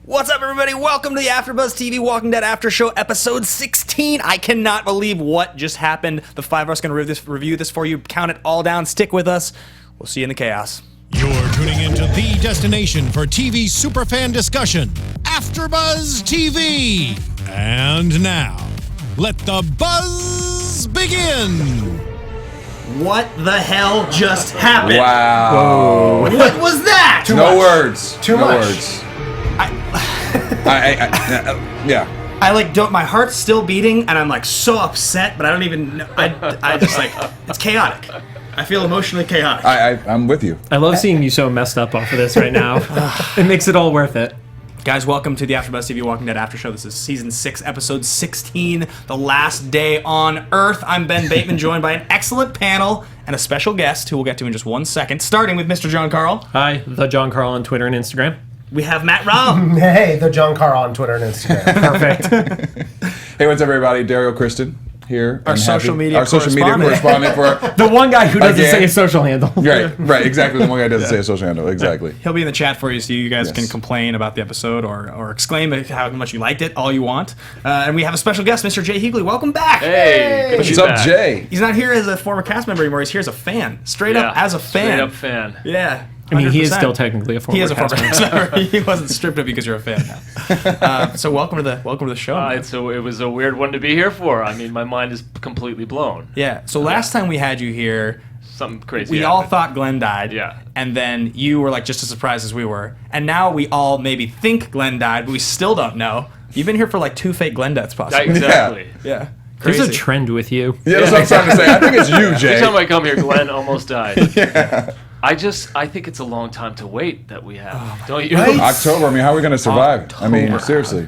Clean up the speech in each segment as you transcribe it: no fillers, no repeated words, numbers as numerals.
What's up, everybody? Welcome to the AfterBuzz TV Walking Dead After Show, episode 16. I cannot believe what just happened. The five of us are going to review this for you. Count it all down. Stick with us. We'll see you in the chaos. You're tuning into the destination for TV superfan discussion, AfterBuzz TV. And now, let the buzz begin. What the hell just happened? Wow. What was that? No words. Too no much. words. Yeah. I like don't. My heart's still beating, and I'm like so upset, but I don't even know. I just like it's chaotic. I feel emotionally chaotic. I'm with you. I love seeing you so messed up off of this right now. It makes it all worth it. Guys, welcome to the AfterBuzz TV Walking Dead After Show. This is season 6, episode 16, the last day on Earth. I'm Ben Bateman, joined by an excellent panel and a special guest who we'll get to in just 1 second, starting with Mr. John Carle. Hi, the John Carle on Twitter and Instagram. We have Matt Raub. Hey, the John Carle on Twitter and Instagram. Perfect. Hey, what's up, everybody? Derrial Christon here. Our social media correspondent for The one guy who doesn't Again. say his social handle. right, exactly. The one guy doesn't say a social handle. Exactly. He'll be in the chat for you, so you guys Yes. can complain about the episode or exclaim how much you liked it, all you want. And we have a special guest, Mr. Jay Huguley. Welcome back. Hey, good to What's be up, back. Jay? He's not here as a former cast member anymore. He's here as a fan. Straight up as a fan. Straight up fan. Yeah. I mean, he is 100%. still technically a former He is a former cast cast member. He wasn't stripped of because you're a fan now. So welcome to the show. man. It was a weird one to be here for. I mean, my mind is completely blown. Yeah. So last time we had you here, Something crazy we all happened. thought Glenn died. Yeah. And then you were like just as surprised as we were. And now we all maybe think Glenn died, but we still don't know. You've been here for like 2 fake Glenn deaths, possibly. Exactly. Yeah. There's Crazy. a trend with you. Yeah, that's what I'm trying to say. I think it's you, Jay. Every time I come here, Glenn almost died. Yeah. I think it's a long time to wait that we have. Don't you? Right? October. I mean, how are we going to survive? I mean, seriously.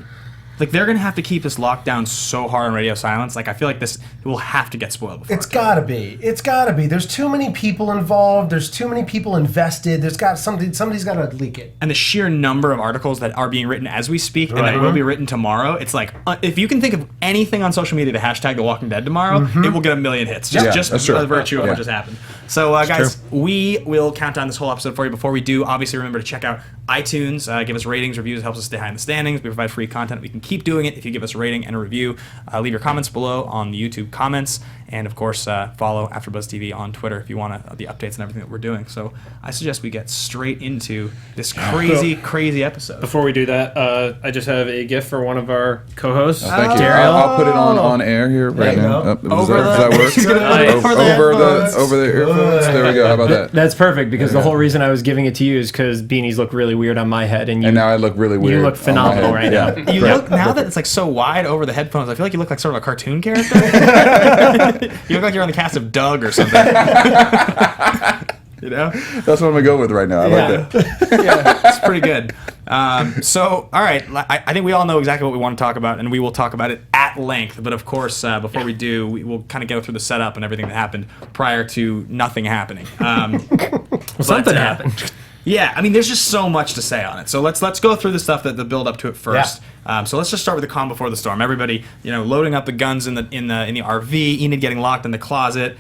Like they're gonna have to keep this lockdown so hard on radio silence. Like I feel like this will have to get spoiled before. It's gotta be. It's gotta be. There's too many people involved. There's too many people invested. There's got somebody's gotta leak it. And the sheer number of articles that are being written as we speak and that Right. will be written tomorrow, it's like if you can think of anything on social media to hashtag The Walking Dead tomorrow, it will get 1 million hits. Yeah, Just that's true. by virtue of Yeah. what just happened. So guys, we will count down this whole episode for you. Before we do, obviously remember to check out iTunes, give us ratings, reviews, helps us stay high in the standings. We provide free content. We can keep doing it if you give us a rating and a review. Leave your comments below on the YouTube comments. And of course, follow AfterBuzz TV on Twitter if you want the updates and everything that we're doing. So I suggest we get straight into this crazy episode. Before we do that, I just have a gift for one of our co-hosts. Thank you. Darryl. I'll put it on air here right you now. go. Does that work? He's gonna put it Nice. over the Over the earphones. There we go. How about that? That's perfect because There the you whole go. reason I was giving it to you is because beanies look really weird on my head, and you And now I look really weird. look on my phenomenal head. right Yeah. now. You Right. look now that it's like so wide over the headphones. I feel like you look like sort of a cartoon character. You look like you're on the cast of Doug or something. You know, That's what I'm gonna go with right now. I like that. yeah, it's pretty good. So, all right, I think we all know exactly what we want to talk about, and we will talk about it at length. But of course, before we do, we will kind of go through the setup and everything that happened prior to nothing happening. Something happened. Yeah, I mean, there's just so much to say on it. So let's go through the stuff that the build up to it first. So let's just start with the calm before the storm. Everybody, loading up the guns in the RV. Enid getting locked in the closet.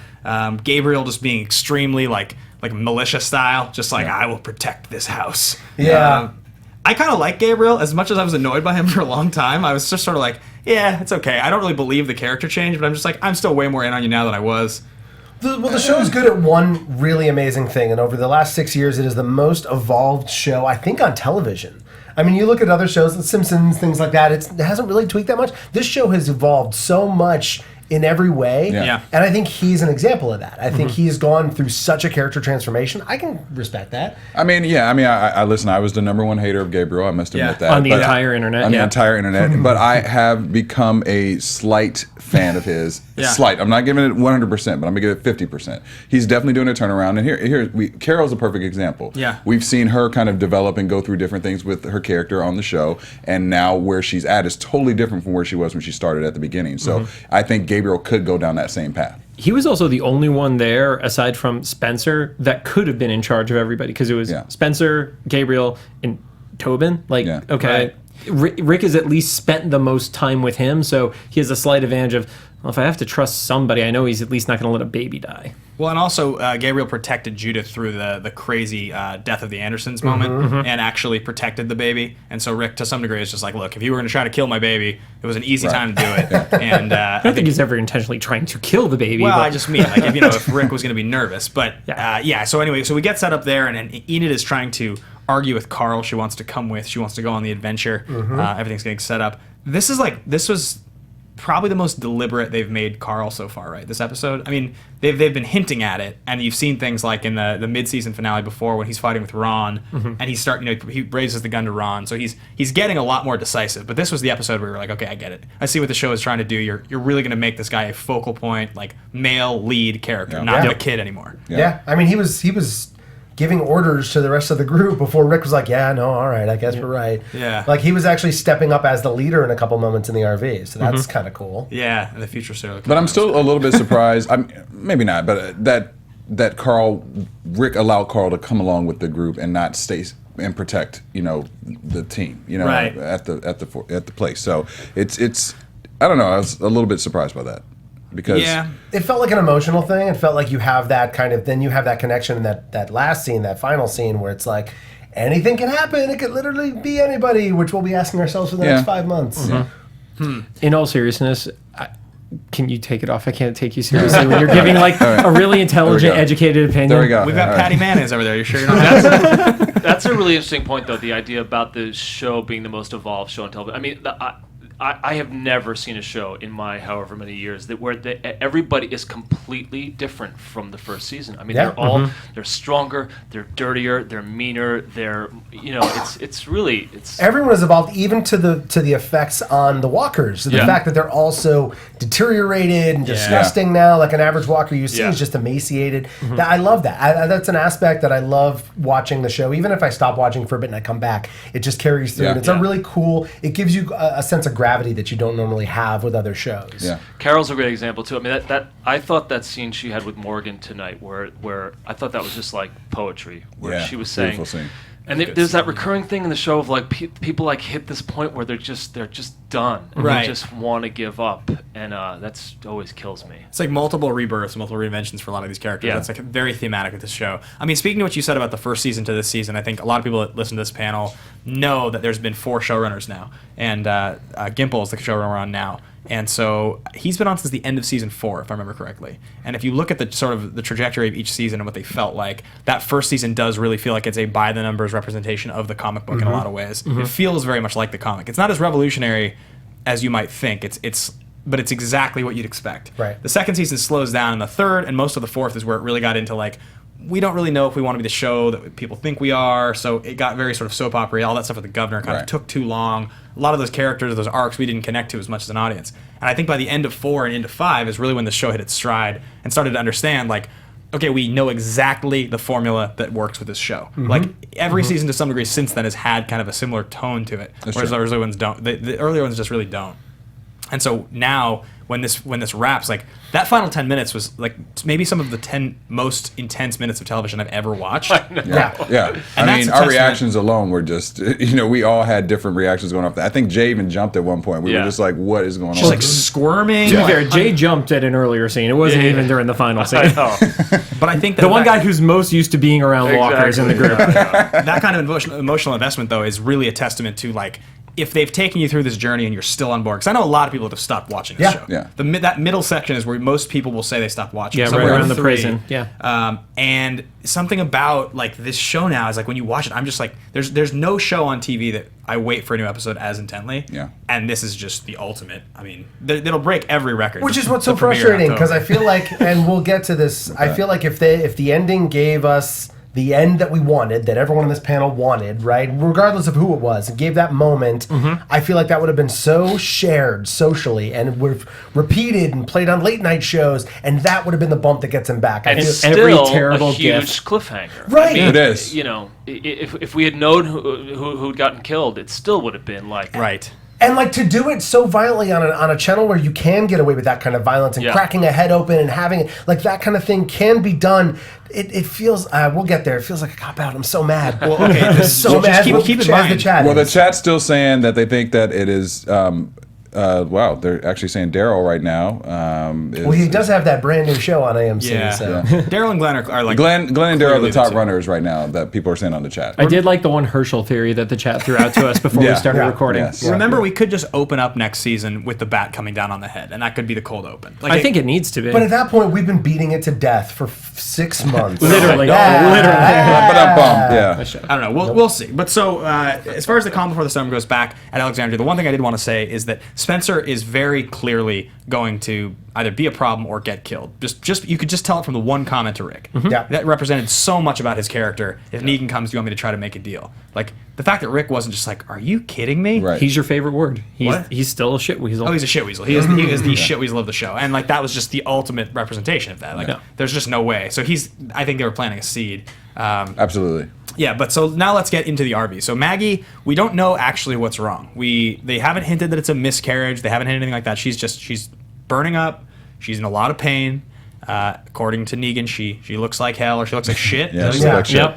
Gabriel just being extremely like militia style, just like I will protect this house. Yeah. I kind of like Gabriel. As much as I was annoyed by him for a long time, I was just sort of like, yeah, it's okay. I don't really believe the character change, but I'm just like, I'm still way more in on you now than I was. The show is good at one really amazing thing, and over the last 6 years, it is the most evolved show, I think, on television. I mean, you look at other shows, The Simpsons, things like that, it hasn't really tweaked that much. This show has evolved so much in every way, Yeah. and I think he's an example of that. I think he has gone through such a character transformation. I can respect that. I mean, yeah. I mean, I listen. I was the #1 hater of Gabriel. I must admit Yeah. that On the but- entire internet, On the yeah. entire internet, but I have become a slight fan of his. Yeah. Slight. I'm not giving it 100%, but I'm gonna give it 50%. He's definitely doing a turnaround, and Carol's a perfect example. Yeah. We've seen her kind of develop and go through different things with her character on the show, and now where she's at is totally different from where she was when she started at the beginning. So I think Gabriel could go down that same path. He was also the only one there, aside from Spencer, that could have been in charge of everybody because it was Yeah. Spencer, Gabriel, and Tobin. Like, Yeah. okay, Rick has at least spent the most time with him, so he has a slight advantage of, well, if I have to trust somebody, I know he's at least not going to let a baby die. Well, and also Gabriel protected Judith through the crazy death of the Andersons moment and actually protected the baby. And so Rick, to some degree, is just like, look, if you were going to try to kill my baby, it was an easy time to do it. And I don't think he's ever intentionally trying to kill the baby. well, but I just mean like if Rick was going to be nervous. But so anyway, so we get set up there, and Enid is trying to argue with Carle. She wants to come with. She wants to go on the adventure. Everything's getting set up. This was probably the most deliberate they've made Carle so far, right? This episode. I mean, they've been hinting at it, and you've seen things like in the mid-season finale before when he's fighting with Ron, and he's starting. He raises the gun to Ron, so he's getting a lot more decisive. But this was the episode where we were like, okay, I get it. I see what the show is trying to do. You're really going to make this guy a focal point, like male lead character, not the kid anymore. Yeah. I mean, he was giving orders to the rest of the group before Rick was like, yeah, no, all right, I guess we're right. Yeah. Like, he was actually stepping up as the leader in a couple moments in the RV, so that's kind of cool. Yeah, and the future serial killer. But I'm still a little bit surprised. Maybe not, but that Rick allowed Carle to come along with the group and not stay and protect, the team, right. at the place. So it's I don't know. I was a little bit surprised by that. Because it felt like an emotional thing. It felt like you have that then you have that connection in that last scene, that final scene where it's like anything can happen. It could literally be anybody, which we'll be asking ourselves for the next 5 months. In all seriousness, can you take it off? I can't take you seriously when you're giving like a really intelligent, educated opinion. There we go. We've got Patty Mayonnaise over there. You sure you're not? That's a really interesting point, though. The idea about the show being the most evolved show on television. I mean, I have never seen a show in my however many years where everybody is completely different from the first season. I mean, they're stronger, they're dirtier, they're meaner, it's really everyone has evolved, even to the effects on the walkers. The fact that they're all so deteriorated and disgusting now, like an average walker you see is just emaciated. I love that. That's an aspect that I love watching the show. Even if I stop watching for a bit and I come back, it just carries through. And it's a really cool. It gives you a sense of gravity that you don't normally have with other shows. Yeah, Carol's a great example too. I mean, that I thought that scene she had with Morgan tonight, where I thought that was just like poetry, where she was saying, and there's that recurring thing in the show of like people like hit this point where they're just done, and they just want to give up, and that's always kills me. It's like multiple rebirths, multiple reinventions for a lot of these characters. That's like very thematic with this show. I mean, speaking to what you said about the first season to this season, I think a lot of people that listen to this panel know that there's been 4 showrunners now, and Gimple is the showrunner we're on now. And so he's been on since the end of season 4, if I remember correctly. And if you look at the sort of the trajectory of each season and what they felt like, that first season does really feel like it's a by the numbers representation of the comic book in a lot of ways. It feels very much like the comic. It's not as revolutionary as you might think. But it's exactly what you'd expect. Right. The second season slows down, and the third and most of the fourth is where it really got into like, we don't really know if we want to be the show that people think we are. So it got very sort of soap opera. All that stuff with the governor kind of took too long. A lot of those characters, those arcs, we didn't connect to as much as an audience. And I think by the end of 4 and into 5 is really when the show hit its stride and started to understand, like, okay, we know exactly the formula that works with this show. Like, every season to some degree since then has had kind of a similar tone to it, whereas the early ones don't. The earlier ones just really don't. And so now, when this wraps, like, that final 10 minutes was like maybe some of the 10 most intense minutes of television I've ever watched. Yeah. I mean, our reactions alone were just, we all had different reactions going off. I think Jay even jumped at one point. We were just like, what is going on? She's like squirming. To be fair, Jay jumped at an earlier scene. It wasn't even during the final scene. But I think the one guy who's most used to being around walkers in the group. That kind of emotional investment, though, is really a testament to, like, if they've taken you through this journey and you're still on board, because I know a lot of people that have stopped watching this show. Yeah. That middle section is where most people will say they stopped watching. Yeah, right around the prison. Yeah. And something about like this show now is like when you watch it, I'm just like, there's no show on TV that I wait for a new episode as intently. Yeah. And this is just the ultimate. I mean, it'll break every record. Which is what's so frustrating, because I feel like, and we'll get to this, I feel like if the ending gave us the end that we wanted, that everyone on this panel wanted, right? Regardless of who it was, it gave that moment. I feel like that would have been so shared socially and would have repeated and played on late night shows, and that would have been the bump that gets him back. And still every terrible a huge cliffhanger. Right. I mean, it is. If we had known who'd gotten killed, it still would have been like right. And like to do it so violently on a channel where you can get away with that kind of violence and cracking a head open and having it, like that kind of thing can be done. It feels, we'll get there. It feels like a cop out. I'm so mad. Well, okay, so mad. Keep in mind. The chat well, the chat's still saying that they think that it is wow, they're actually saying Derrial right now. Well, he does have that brand new show on AMC. Yeah. So. Daryl and Glenn are like Glenn and Derrial are clearly the top two. runners right now that people are saying on the chat. I did like the one Herschel theory that the chat threw out to us before we started recording. Yes. Remember, we could just open up next season with the bat coming down on the head, and that could be the cold open. Like I think it needs to be. But at that point, we've been beating it to death for 6 months. Literally. Yeah. I don't know. We'll see. But so, as far as the calm before the storm goes back at Alexandria, the one thing I did want to say is that Spencer is very clearly going to either be a problem or get killed. Just you could just tell it from the one comment to Rick. Yeah. That represented so much about his character. If Negan comes, do you want me to try to make a deal? Like the fact that Rick wasn't just like, "Are you kidding me?" Right. He's your favorite word. What? He's still a shit weasel. Oh, he's a shit weasel. He is the shit weasel of the show, and like that was just the ultimate representation of that. Like, there's just no way. So I think they were planting a seed. Absolutely. Yeah, but so now let's get into the RV. So Maggie, we don't know actually what's wrong. They haven't hinted that it's a miscarriage. They haven't hinted anything like that. She's burning up. She's in a lot of pain. According to Negan, she looks like hell, or she looks like shit. Yeah, she looks like shit.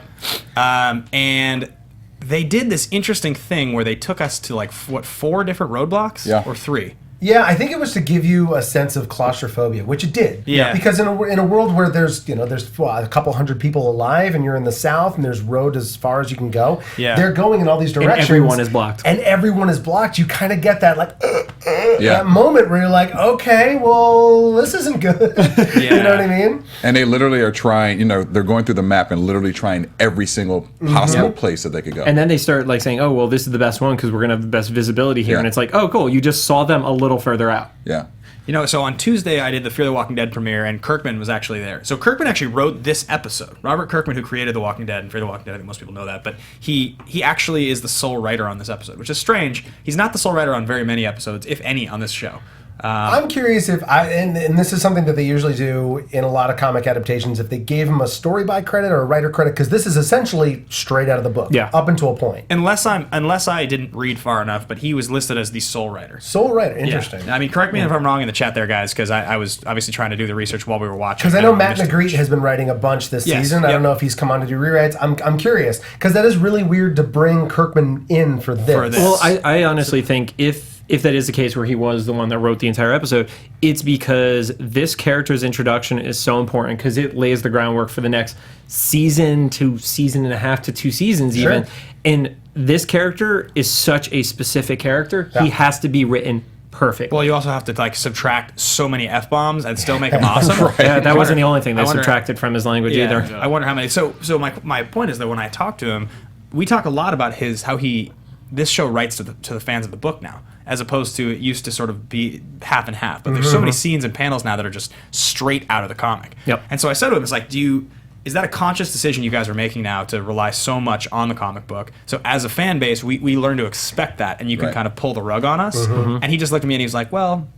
Yep. And they did this interesting thing where they took us to like 4 different roadblocks, or 3. Yeah, I think it was to give you a sense of claustrophobia, which it did. Yeah. Because in a world where there's a couple hundred people alive, and you're in the South, and there's road as far as you can go. Yeah. They're going in all these directions. And everyone is blocked. And everyone is blocked. You kind of get that that moment where you're like, okay, well, this isn't good. You know what I mean? And they literally are trying, they're going through the map and literally trying every single possible place that they could go. And then they start like saying, "Oh, well, this is the best one because we're gonna have the best visibility here." Yeah. And it's like, "Oh, cool! You just saw them a little further out." Yeah. So on Tuesday I did the Fear the Walking Dead premiere, and Kirkman was actually there. So Kirkman actually wrote this episode. Robert Kirkman, who created The Walking Dead and Fear the Walking Dead, I think most people know that, but he actually is the sole writer on this episode, which is strange. He's not the sole writer on very many episodes, if any, on this show. I'm curious if and this is something that they usually do in a lot of comic adaptations, if they gave him a story by credit or a writer credit, because this is essentially straight out of the book, up until a point. Unless I didn't read far enough, but he was listed as the sole writer. Sole writer, interesting. Yeah. I mean, correct me if I'm wrong in the chat there, guys, because I was obviously trying to do the research while we were watching. Because I know Matt Magritte has been writing a bunch this season. I don't know if he's come on to do rewrites. I'm curious, because that is really weird to bring Kirkman in for this. Well, I honestly think if that is the case where he was the one that wrote the entire episode, it's because this character's introduction is so important because it lays the groundwork for the next season to season and a half to 2 seasons even. And this character is such a specific character. He has to be written perfect. Well, you also have to subtract so many F-bombs and still make him awesome. Yeah, that wasn't the only thing they subtracted from his language either. I wonder how many. So my point is that when I talk to him, we talk a lot about how this show writes to the fans of the book now, as opposed to it used to sort of be half and half. But there's so many scenes and panels now that are just straight out of the comic. Yep. And so I said to him, it's like, is that a conscious decision you guys are making now to rely so much on the comic book? So as a fan base, we learn to expect that, and you can kind of pull the rug on us. And he just looked at me and he was like, well,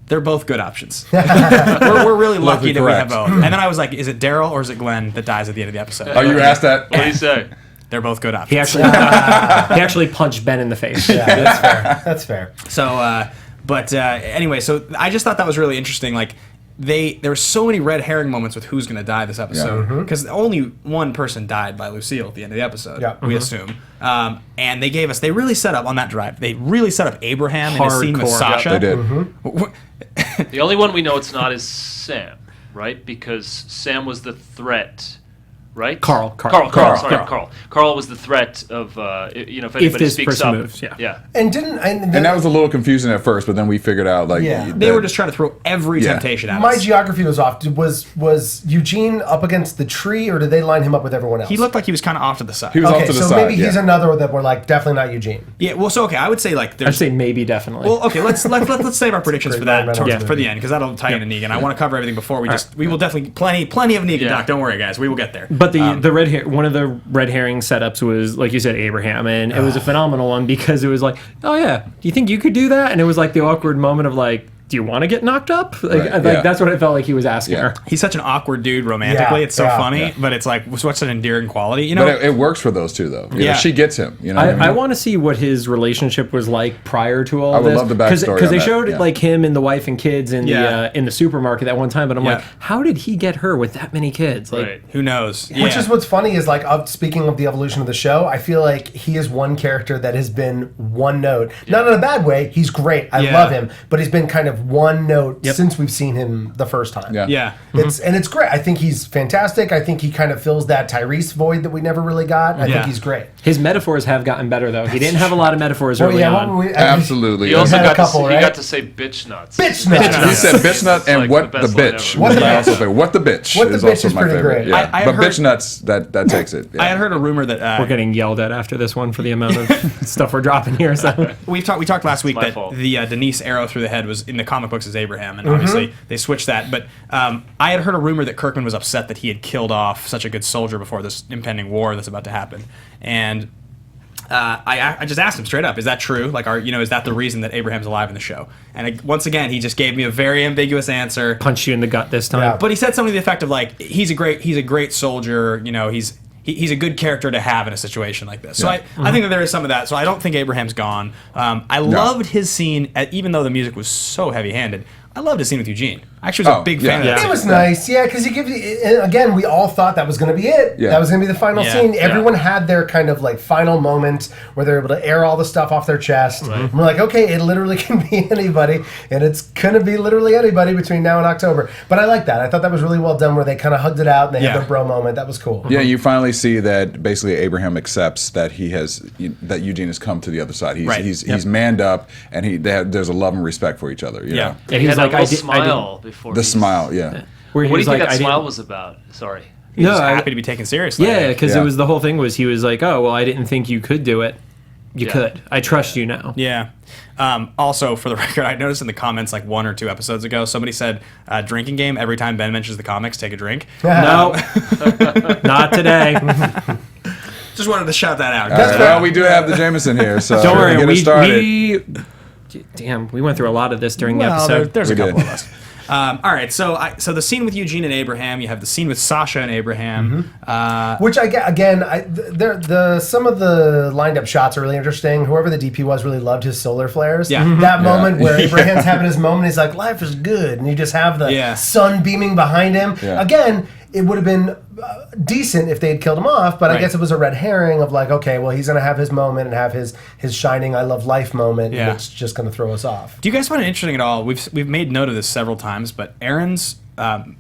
they're both good options. we're really lucky that we have both. And then I was like, is it Derrial or is it Glenn that dies at the end of the episode? Oh, you asked that? What do you say? They're both good options. He actually punched Ben in the face. Yeah, that's fair. That's fair. So, anyway, so I just thought that was really interesting. Like, there were so many red herring moments with who's going to die this episode, because only one person died by Lucille at the end of the episode. We assume, and they really set up on that drive. They really set up Abraham in his scene with Sasha. They did. The only one we know it's not is Sam, right? Because Sam was the threat. Right? Carle. Carle was the threat of, if anybody this speaks person up. moves, yeah. And that was a little confusing at first, but then we figured out they were just trying to throw every temptation at my us. geography was off. Was Eugene up against the tree, or did they line him up with everyone else? He looked like he was kind of off to the side. He was off to the so side. Maybe he's another that we're like definitely not Eugene. Yeah. Well, so okay, I would say I'd say maybe definitely. Well, okay, let's save our predictions for that Ryan for the end, because that'll tie into Negan. I want to cover everything before we will definitely plenty of Negan talk. Don't worry, guys, we will get there. But one of the red herring setups was, like you said, Abraham, and it was a phenomenal one because it was like, oh yeah, do you think you could do that? And it was like the awkward moment of like, do you want to get knocked up? Like, Right, yeah. that's what it felt like he was asking her. He's such an awkward dude romantically. Yeah, It's so yeah, funny, yeah. but it's like what's an endearing quality, you know? But it works for those two, though. You know, Yeah. she gets him. You know, what I I mean? want to see what his relationship was like prior to all I would this. love the backstory because on they that, showed yeah. like him and the wife and kids Yeah. in the supermarket that one time. But I'm Yeah. like, how did he get her with that many kids? Like, Right. Who knows? Which is what's funny is like speaking of the evolution of the show, I feel like he is one character that has been one note. Not in a bad way. He's great. I Yeah. love him, but he's been kind of one note since we've seen him the first time. Yeah. Yeah. It's great. I think he's fantastic. I think he kind of fills that Tyrese void that we never really got. I Yeah. think he's great. his metaphors have gotten better though. He didn't have a lot of metaphors early on. Absolutely. He also had a got couple, to, right? he got to say bitch nuts. Bitch nuts. He said bitch nut and like what the the best line bitch. ever. What the My bitch? also favorite. What the bitch What the is bitch also is my pretty favorite. great. Yeah. I had But heard- bitch nuts, that takes it. Yeah. I had heard a rumor that We're getting yelled at after this one for the amount of stuff we're dropping here. So we talked last week my that fault. the Denise arrow through the head was in the comic books as Abraham, and obviously they switched that. But I had heard a rumor that Kirkman was upset that he had killed off such a good soldier before this impending war that's about to happen, and I just asked him straight up, "Is that true? Like, is that the reason that Abraham's alive in the show?" And once again, he just gave me a very ambiguous answer. punch you in the gut this time. Yeah. But he said something to the effect of like, he's a great soldier. You know, he's a good character to have in a situation like this. So I think that there is some of that. So I don't think Abraham's gone. I loved his scene, even though the music was so heavy-handed. I loved his scene with Eugene. I actually was a big fan of that. It scene. was nice, yeah, because he gives you. And again, we all thought that was going to be it. Yeah. That was going to be the final Yeah. scene. Yeah. Everyone had their kind of like final moment where they're able to air all the stuff off their chest. And we're like, okay, it literally can be anybody, and it's going to be literally anybody between now and October. But I like that. I thought that was really well done, where they kind of hugged it out and they Yeah. had their bro moment. That was cool. Yeah, you finally see that basically Abraham accepts that that Eugene has come to the other side. He's manned up, and there's a love and respect for each other. You know? And He he's had like, that I little did, smile before. The smile, yeah. where he What do was you think like, that I smile didn't- was about? Sorry. He's No, just I- happy to be taken seriously. Yeah, because Yeah. it was the whole thing was he was like, oh well, I didn't think you could do it. You Yeah. could. I trust you now. Yeah. Also, for the record, I noticed in the comments like 1 or 2 episodes ago, somebody said, drinking game, every time Ben mentions the comics, take a drink. No, not today. Just wanted to shout that out. Well, we do have the Jameson here, so Don't worry, get us started. damn, we went through a lot of this during the Well, episode. there's a We couple did. of us. All right, so the scene with Eugene and Abraham, you have the scene with Sasha and Abraham. Which I get again. Some of the lined up shots are really interesting. Whoever the DP was really loved his solar flares. Yeah. That moment where Abraham's having his moment, he's like, "Life is good," and you just have the sun beaming behind him. Yeah. Again, it would have been decent if they had killed him off, but I Right. guess it was a red herring of like, okay, well, he's gonna have his moment and have his shining "I love life" moment, Yeah. and it's just gonna throw us off. Do you guys find it interesting at all? We've made note of this several times, but Aaron's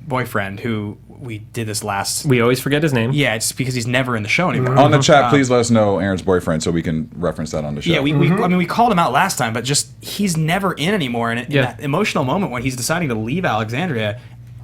boyfriend, who we did this last... We always forget his name. Yeah, it's because he's never in the show anymore. On the chat, please let us know Aaron's boyfriend so we can reference that on the show. Yeah, we called him out last time, but just he's never in anymore. And in Yeah. that emotional moment when he's deciding to leave Alexandria,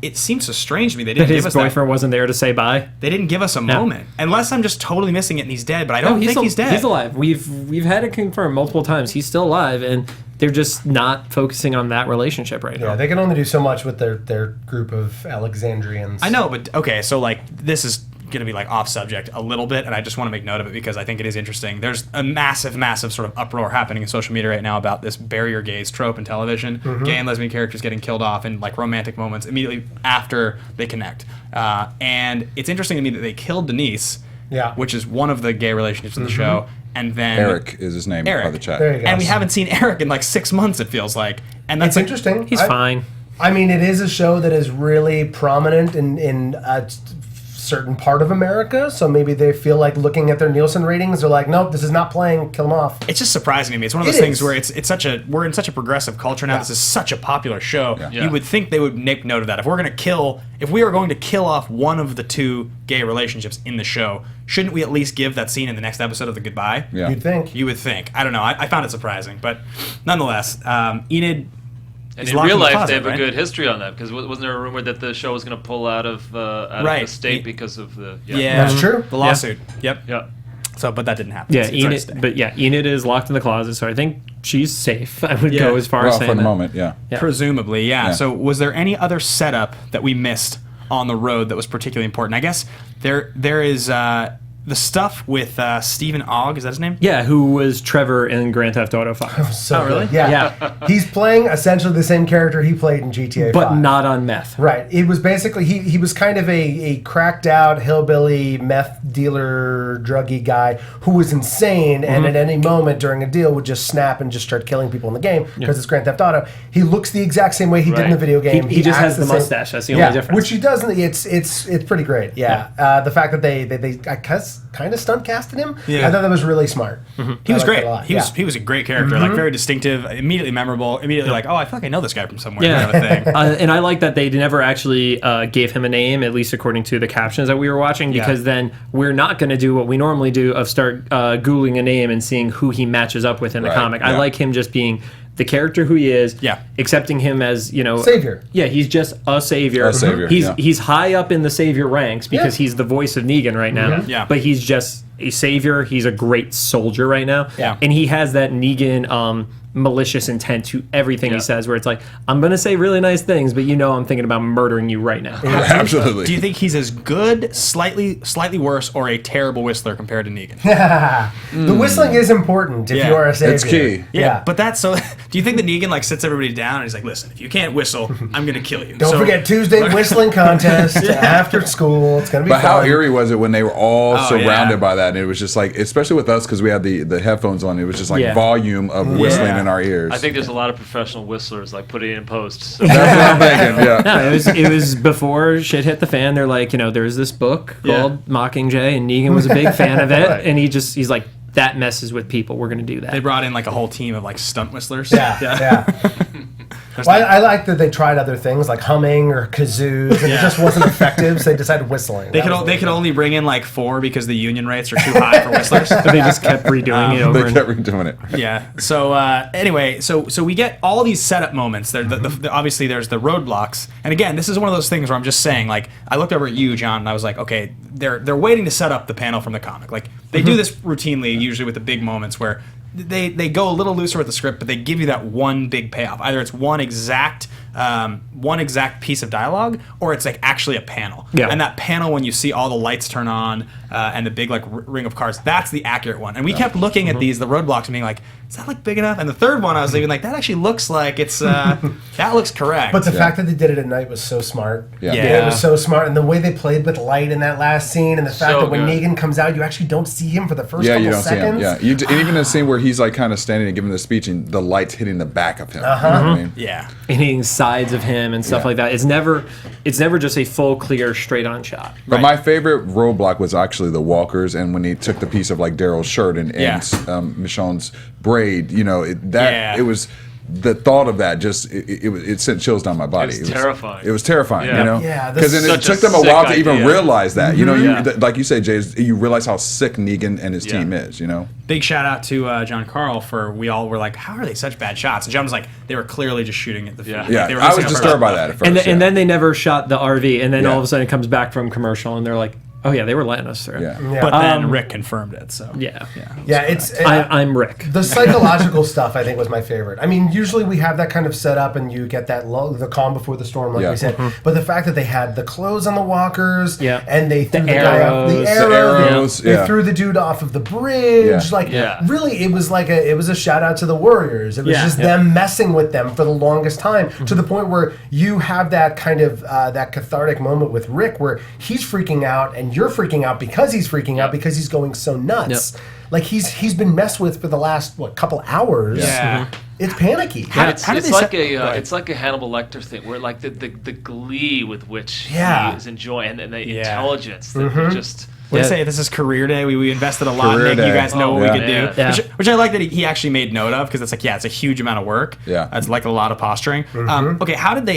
it seems so strange to me. They That didn't his give us boyfriend wasn't there to say bye. They didn't give us a moment, unless I'm just totally missing it and he's dead. But I don't think he's dead. He's alive. We've had it confirmed multiple times. He's still alive, and they're just not focusing on that relationship right Yeah, now. they can only do so much with their group of Alexandrians. I know, but okay, so like this is going to be like off subject a little bit, and I just want to make note of it because I think it is interesting. There's a massive sort of uproar happening in social media right now about this barrier gaze trope in television. Gay and lesbian characters getting killed off in like romantic moments immediately after they connect. And it's interesting to me that they killed Denise, which is one of the gay relationships in the show, and then Eric is his name by the chat. There you go. and we haven't seen Eric in like 6 months, it feels like. And that's It's like, interesting. He's fine. I mean, it is a show that is really prominent in a certain part of America, so maybe they feel like looking at their Nielsen ratings, they're like, nope, this is not playing, kill them off. It's just surprising to me. It's one of those It things is. where we're in such a progressive culture now. Yeah. This is such a popular show. Yeah. You would think they would make note of that. If we are going to kill off one of the 2 gay relationships in the show, shouldn't we at least give that scene in the next episode of the goodbye? Yeah. You'd think. You would think. I don't know. I found it surprising, but nonetheless, Enid. And is in locked real the life, closet, they have right? a good history on that because wasn't there a rumor that the show was going to pull out of Right. the state because of the Yeah, That's true. The lawsuit. Yep. yeah. So, but that didn't happen. Yeah, It's already Enid. stayed. But yeah, Enid is locked in the closet, so I think she's safe. I would Yeah. go as far Well, as for saying the that. moment, yeah. Yeah. Presumably, yeah. Yeah. So, was there any other setup that we missed on the road that was particularly important? I guess there is. the stuff with Stephen Ogg, is that his name? Yeah, who was Trevor in Grand Theft Auto 5. So Oh, really? good. Yeah. He's playing essentially the same character he played in GTA 5. But not on meth. Right. It was basically, he was kind of a cracked out hillbilly meth dealer druggy guy who was insane and at any moment during a deal would just snap and just start killing people in the game because it's Grand Theft Auto. He looks the exact same way he did in the video game. He just acts has the same- mustache. That's the only difference. Which he does. It's pretty great. Yeah. The fact that they I guess kind of stunt casted him. Yeah. I thought that was really smart. He was I liked great. it a lot. He was a great character, like very distinctive, immediately memorable, immediately like, oh, I feel like I know this guy from somewhere. Yeah, Kind of a thing. and I like that they never actually gave him a name, at least according to the captions that we were watching, because then we're not going to do what we normally do of start Googling a name and seeing who he matches up with in the comic. I like him just being the character who he is, accepting him as, Savior. Yeah, he's just a savior. A savior, He's high up in the savior ranks because he's the voice of Negan right now. Yeah. But he's just a savior. He's a great soldier right now. Yeah. And he has that Negan malicious intent to everything he says, where it's like, I'm going to say really nice things, but I'm thinking about murdering you right now. Absolutely. Do you think he's as good, slightly worse, or a terrible whistler compared to Negan? The whistling is important if you are a savior. It's key. Yeah, but that's so. Do you think that Negan like sits everybody down and he's like, "Listen, if you can't whistle, I'm gonna kill you." Don't forget Tuesday whistling contest after school. It's gonna be But fun. how eerie was it when they were all surrounded yeah. by that? And it was just like, especially with us, because we had the headphones on, it was just like volume of whistling in our ears. I think there's a lot of professional whistlers like put it in post. That's what I'm thinking, yeah. No, it was before shit hit the fan. They're like, there's this book called Mockingjay, and Negan was a big fan of it, and he's like, that messes with people. We're gonna do that. They brought in like a whole team of like stunt whistlers. Yeah. Well, I like that they tried other things like humming or kazoos, and it just wasn't effective, so they decided whistling. They could only bring in like 4 because the union rates are too high for whistlers. But they just kept redoing it over. They kept redoing it. Yeah. So anyway, so we get all these setup moments. There, obviously, there's the roadblocks, and again, this is one of those things where I'm just saying, like, I looked over at you, John, and I was like, okay, they're waiting to set up the panel from the comic. Like, they do this routinely, usually with the big moments where they go a little looser with the script, but they give you that one big payoff. Either it's one exact piece of dialogue, or it's like actually a panel. Yeah. And that panel, when you see all the lights turn on and the big like ring of cars, that's the accurate one. And we kept looking at the roadblocks and being like, is that like big enough? And the third one, I was even like, that actually looks like it's that looks correct. But the fact that they did it at night was so smart. Yeah. It was so smart, and the way they played with light in that last scene, and the fact So that when good. Negan comes out, you actually don't see him for the first Yeah, couple you don't seconds. see him. Yeah, and even the scene where he's like kind of standing and giving the speech, and the light's hitting the back of him. You know what I mean? yeah. And hitting sides of him and stuff like that. It's never just a full, clear, straight on shot. But my favorite roadblock was actually the walkers, and when he took the piece of like Daryl's shirt and Michonne's braid, it was the thought of that it sent chills down my body. It was terrifying. It was terrifying, Yeah. Yeah, because then it such took a them a while to sick even idea. realize that. Yeah. Like you say, Jay, you realize how sick Negan and his Yeah. team is. Big shout out to John Carle for we all were like, how are they such bad shots? And John was like, they were clearly just shooting at the field. Yeah, They were I was missing a disturbed by person. that at first. And then they never shot the RV, and then Yeah. all of a sudden it comes back from commercial, and they're like, oh yeah, they were letting us through. Yeah. Yeah. But then Rick confirmed it. So Yeah. I'm Rick. The psychological stuff, I think, was my favorite. I mean, usually we have that kind of setup, and you get that the calm before the storm, like Yeah. we said. But the fact that they had the clothes on the walkers, Yeah. and they threw the arrows. guy off, The arrows, they yeah. threw the dude off of the bridge. Yeah. Really, it was a shout out to the Warriors. It was just them messing with them for the longest time, to the point where you have that kind of that cathartic moment with Rick, where he's freaking out, and you're freaking out because he's freaking out because he's going so nuts. Like he's been messed with for the last couple hours. Yeah. It's panicky. It's did they like set- it's like a Hannibal Lecter thing, where like the glee with which Yeah. he is enjoying, and the intelligence that just. What do you say? This is career day. We invested a lot in Career making you day. guys know what Oh, we could yeah. do. Yeah. Which I like that he actually made note of, because it's like, it's a huge amount of work. Yeah. It's like a lot of posturing. Okay, how did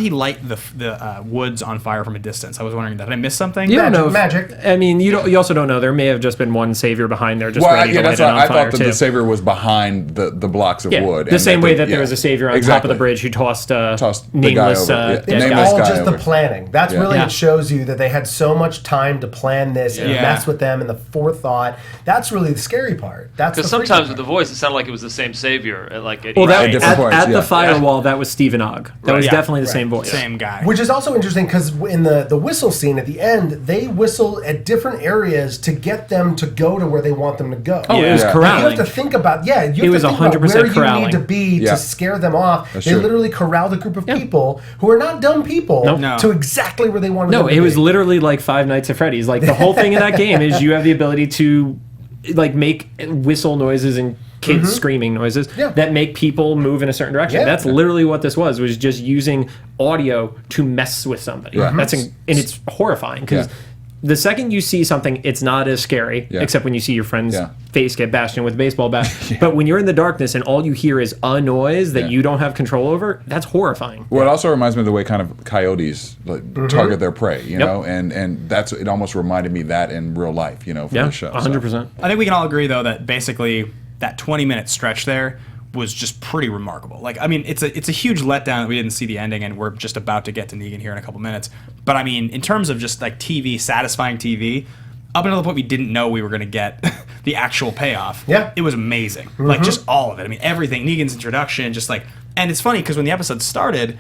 he light the woods on fire from a distance? I was wondering that. Did I miss something? You don't know. Magic. I mean, you also don't know. There may have just been one savior behind there, just Well, ready to light that's it why on I fire thought that too. the savior was behind the blocks of wood. The and same way that yeah. there was a savior on top of Exactly. the bridge who tossed the guy nameless over. Yeah. It's dead Nameless all guy just the over. planning. That's really, Yeah. it shows you that they had so much time to plan this and Yeah. mess with them, and the forethought. That's really the scary part. That's the Because sometimes with the voice, it sounded like it was the same savior. Well, At different points, at yeah. the firewall, that was Stephen Ogg. That was definitely the same voice. Same guy. Which is also interesting because in the whistle scene at the end, they whistle at different areas to get them to go to where they want them to go. Oh, it was Yeah. corralling. You have to think about, you have It to was think about 100% where you corralling. need to be Yeah. to scare them off. That's They true. literally corralled a group of people who are not dumb people Nope. No. to exactly where they wanted No, them to it was be. literally like Five Nights at Freddy's. Like the whole thing in that game is you have the ability to like make whistle noises and kids screaming noises Yeah. that make people move in a certain direction. Yeah. That's literally what this was just using audio to mess with somebody. Yeah. And it's horrifying because Yeah. the second you see something, it's not as scary, Yeah. except when you see your friend's Yeah. face get bashed in with a baseball bat. But when you're in the darkness and all you hear is a noise that Yeah. you don't have control over, that's horrifying. Well, it also reminds me of the way kind of coyotes target their prey, you know, and it almost reminded me that in real life, for Yeah, the show. 100%. I think we can all agree, though, that basically that 20-minute stretch there was just pretty remarkable. Like, I mean, it's a huge letdown that we didn't see the ending, and we're just about to get to Negan here in a couple minutes. But I mean, in terms of just like TV, satisfying TV, up until the point we didn't know we were going to get the actual payoff. Yeah. It was amazing. Like, just all of it. I mean, everything. Negan's introduction, just like, and it's funny because when the episode started,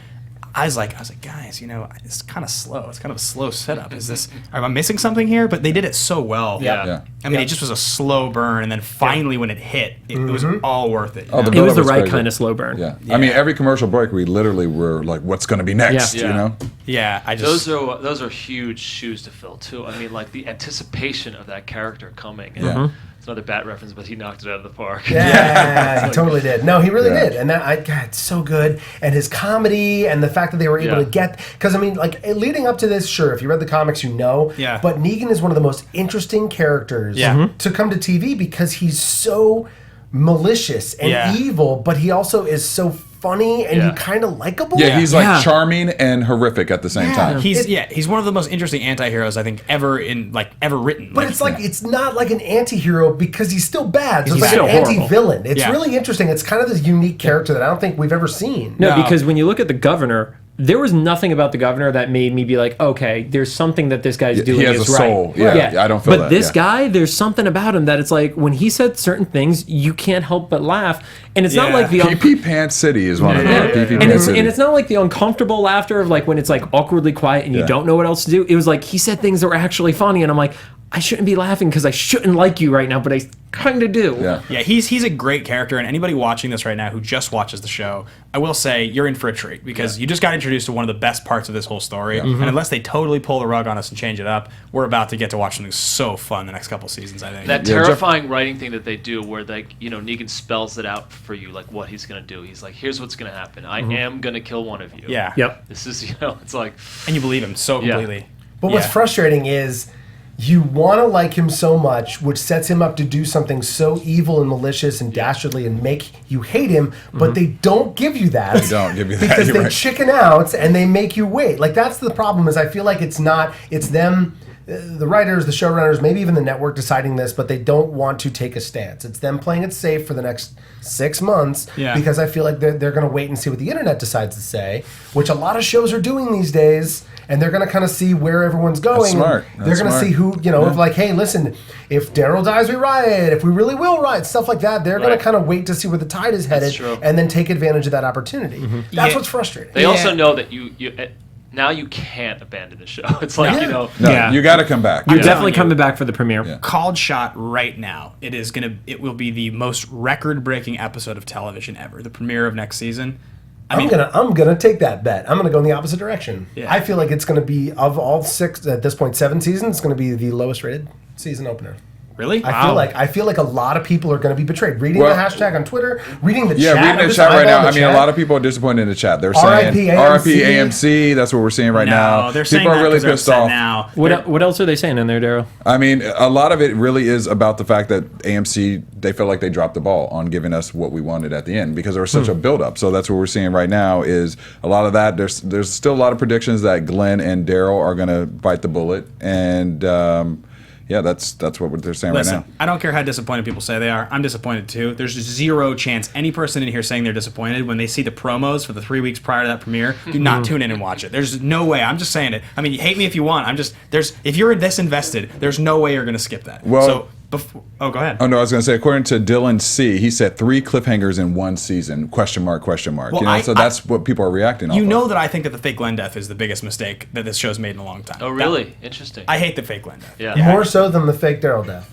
I was like, guys, it's kind of slow. It's kind of a slow setup. Am I missing something here? But they did it so well. Yeah. I mean, it just was a slow burn, and then finally, when it hit, it was all worth it. Oh, the It was buildup the right crazy. kind of slow burn. Yeah. I mean, every commercial break, we literally were like, what's going to be next, Yeah. Yeah, I just Those are huge shoes to fill too. I mean, like the anticipation of that character coming. And Yeah. It's another Bat reference, but he knocked it out of the park. Yeah, he totally did. No, he really Yeah. did, and God, it's so good. And his comedy, and the fact that they were able to get, because I mean, like leading up to this, sure, if you read the comics, Yeah. But Negan is one of the most interesting characters to come to TV because he's so malicious and evil, but he also is so funny and you kind of likable. Yeah, he's like Yeah. charming and horrific at the same time. he's one of the most interesting anti-heroes I think ever written. But it's like it's not like an anti-hero because he's still bad. So He's it's like still an horrible. anti-villain. It's Yeah. really interesting. It's kind of this unique character that I don't think we've ever seen. No, No. because when you look at the governor, there was nothing about the governor that made me be like, okay, there's something that this guy's doing has is a right. soul. Yeah, I don't feel but that, this yeah. guy, there's something about him that it's like when he said certain things, you can't help but laugh, and it's not Yeah. like the PP Pants City is one of them. PP and Pants it's City. and it's not like the uncomfortable laughter of like when it's like awkwardly quiet and you Yeah. don't know what else to do. It was like he said things that were actually funny, and I'm like, I shouldn't be laughing because I shouldn't like you right now, but I kind of do. Yeah. he's a great character, and anybody watching this right now who just watches the show, I will say you're in for a treat because you just got introduced to one of the best parts of this whole story, and unless they totally pull the rug on us and change it up, we're about to get to watch something so fun the next couple seasons, I think. That Yeah, terrifying writing thing that they do where Negan spells it out for you, like what he's going to do. He's like, here's what's going to happen. I am going to kill one of you. Yeah. Yep. This is, it's like, And you believe him so Yeah. completely. But what's frustrating is you want to like him so much, which sets him up to do something so evil and malicious and dastardly and make you hate him, but they don't give you that. They don't give you that, Because you're they right. chicken out and they make you wait. Like, that's the problem is I feel like it's them, the writers, the showrunners, maybe even the network deciding this, but they don't want to take a stance. It's them playing it safe for the next 6 months because I feel like they're going to wait and see what the internet decides to say, which a lot of shows are doing these days. And they're going to kind of see where everyone's going. That's smart. And they're going to see who, if like, hey, listen, if Daryl dies, we riot. If we really will riot, stuff like that. They're going to kind of wait to see where the tide is headed true. and then take advantage of that opportunity. That's what's frustrating. they also know that you now you can't abandon the show. It's like, No, Yeah. you got to come back. You're Yeah. definitely coming back for the premiere. Yeah. Called shot right now. It will be the most record-breaking episode of television ever. The premiere of next season. I'm gonna take that bet. I'm gonna go in the opposite direction. Yeah. I feel like it's gonna be of all 6 at this point 7 seasons. It's gonna be the lowest rated season opener. Really? I feel like a lot of people are going to be betrayed. Reading the hashtag on Twitter, reading the chat. Yeah, reading I'm the just chat right now. eyeballing I the mean, a chat. lot of people are disappointed in the chat. They're RIP saying AMC. RIP AMC. That's what we're seeing right now. No, they're saying People are that really 'cause they're pissed upset off. now. What else are they saying in there, Daryl? I mean, a lot of it really is about the fact that AMC, they feel like they dropped the ball on giving us what we wanted at the end because there was such a buildup. So that's what we're seeing right now is a lot of that. There's still a lot of predictions that Glenn and Daryl are going to bite the bullet. And yeah, that's what they're saying Listen, right now. I don't care how disappointed people say they are. I'm disappointed too. There's zero chance any person in here saying they're disappointed when they see the promos for the 3 weeks prior to that premiere, do not tune in and watch it. There's no way. I'm just saying it. I mean, hate me if you want. If you're this invested, there's no way you're going to skip that. Well, so, Oh, go ahead. Oh no, I was going to say, according to Dylan C, he said 3 cliffhangers in one season? Question mark? Well, so that's what people are reacting. You off know of. that I think that the fake Glenn death is the biggest mistake that this show's made in a long time. Oh, really? Interesting. I hate the fake Glenn death. Yeah. More so than the fake Daryl death.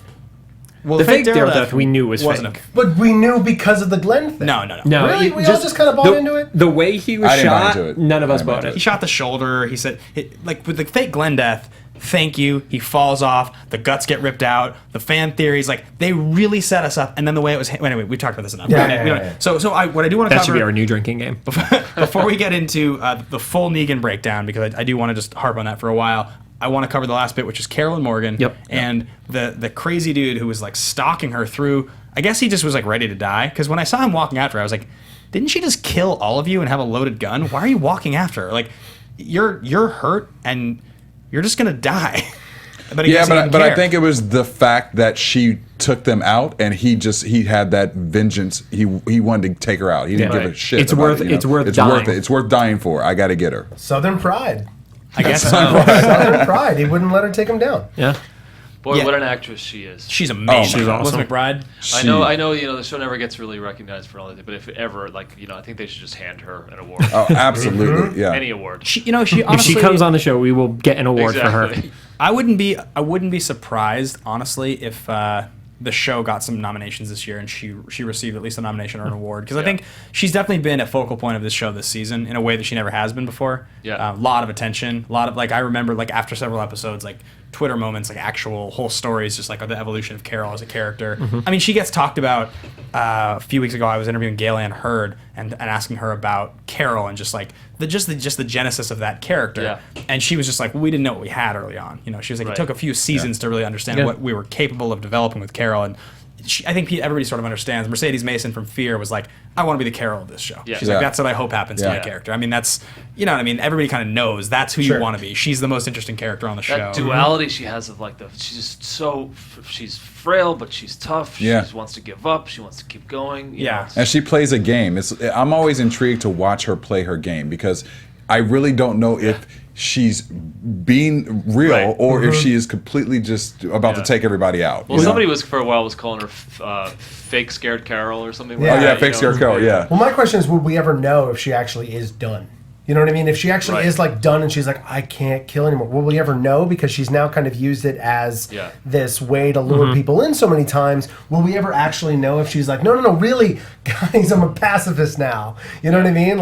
Well, The fake Daryl death we knew was wasn't fake. But we knew because of the Glenn thing. No. No, Really? it We all just kind of bought into it? The way he was I didn't buy shot, into it. none of I us didn't buy bought into He it. shot the shoulder. He said, like with the fake Glenn death, thank you. He falls off. The guts get ripped out. The fan theories, like they really set us up. And then the way it was. Anyway, we talked about this enough. Yeah. So what I do want to That cover should be our new drinking game. before we get into the full Negan breakdown, because I do want to just harp on that for a while. I want to cover the last bit, which is Carle and Morgan. Yep. And the crazy dude who was like stalking her through. I guess he just was like ready to die. Because when I saw him walking after her, I was like, didn't she just kill all of you and have a loaded gun? Why are you walking after her? Like, you're hurt and you're just gonna die. But I think it was the fact that she took them out, and he had that vengeance. He wanted to take her out. He didn't give a shit. It's about worth it, you know? it's worth It's dying. worth it. It's worth dying for. I got to get her. Southern pride. I guess so. Southern pride. He wouldn't let her take him down. Yeah. Boy, Yeah. what an actress she is. She's amazing. she's awesome. Melissa McBride. I know. The show never gets really recognized for all of it, but if ever, I think they should just hand her an award. Oh, absolutely. Yeah. Any award. She If honestly, she comes on the show, we will get an award for her. Exactly. I wouldn't be surprised, honestly, if the show got some nominations this year and she received at least a nomination or an award, because I think she's definitely been a focal point of this show this season in a way that she never has been before. Yeah. A lot of attention, a lot of I remember after several episodes Twitter moments, actual whole stories, just the evolution of Carle as a character. I mean, she gets talked about. A few weeks ago, I was interviewing Galen Hurd and asking her about Carle and just the genesis of that character. Yeah. And she was just like, well, we didn't know what we had early on. She was like, Right. it took a few seasons to really understand what we were capable of developing with Carle. And I think everybody sort of understands. Mercedes Mason from Fear was like, I want to be the Carle of this show. Yeah. She's Yeah. like, that's what I hope happens to my Yeah. character. I mean, that's, you know what I mean? Everybody kind of knows that's who you want to be. She's the most interesting character on the show. That duality she has of she's just she's frail, but she's tough. She Yeah. just wants to give up. She wants to keep going. You Yeah. know, And she plays a game. I'm always intrigued to watch her play her game, because I really don't know if she's being real Right. or if she is completely just about to take everybody out. Well, you know? somebody for a while was calling her fake scared Carol or something. Yeah. like Oh, that, fake scared Carol, yeah. Well, my question is, would we ever know if she actually is done? You know what I mean? If she actually Right. is done and she's like, I can't kill anymore, will we ever know? Because she's now kind of used it as this way to lure people in so many times. Will we ever actually know if she's like, no, really, guys, I'm a pacifist now. You know what I mean?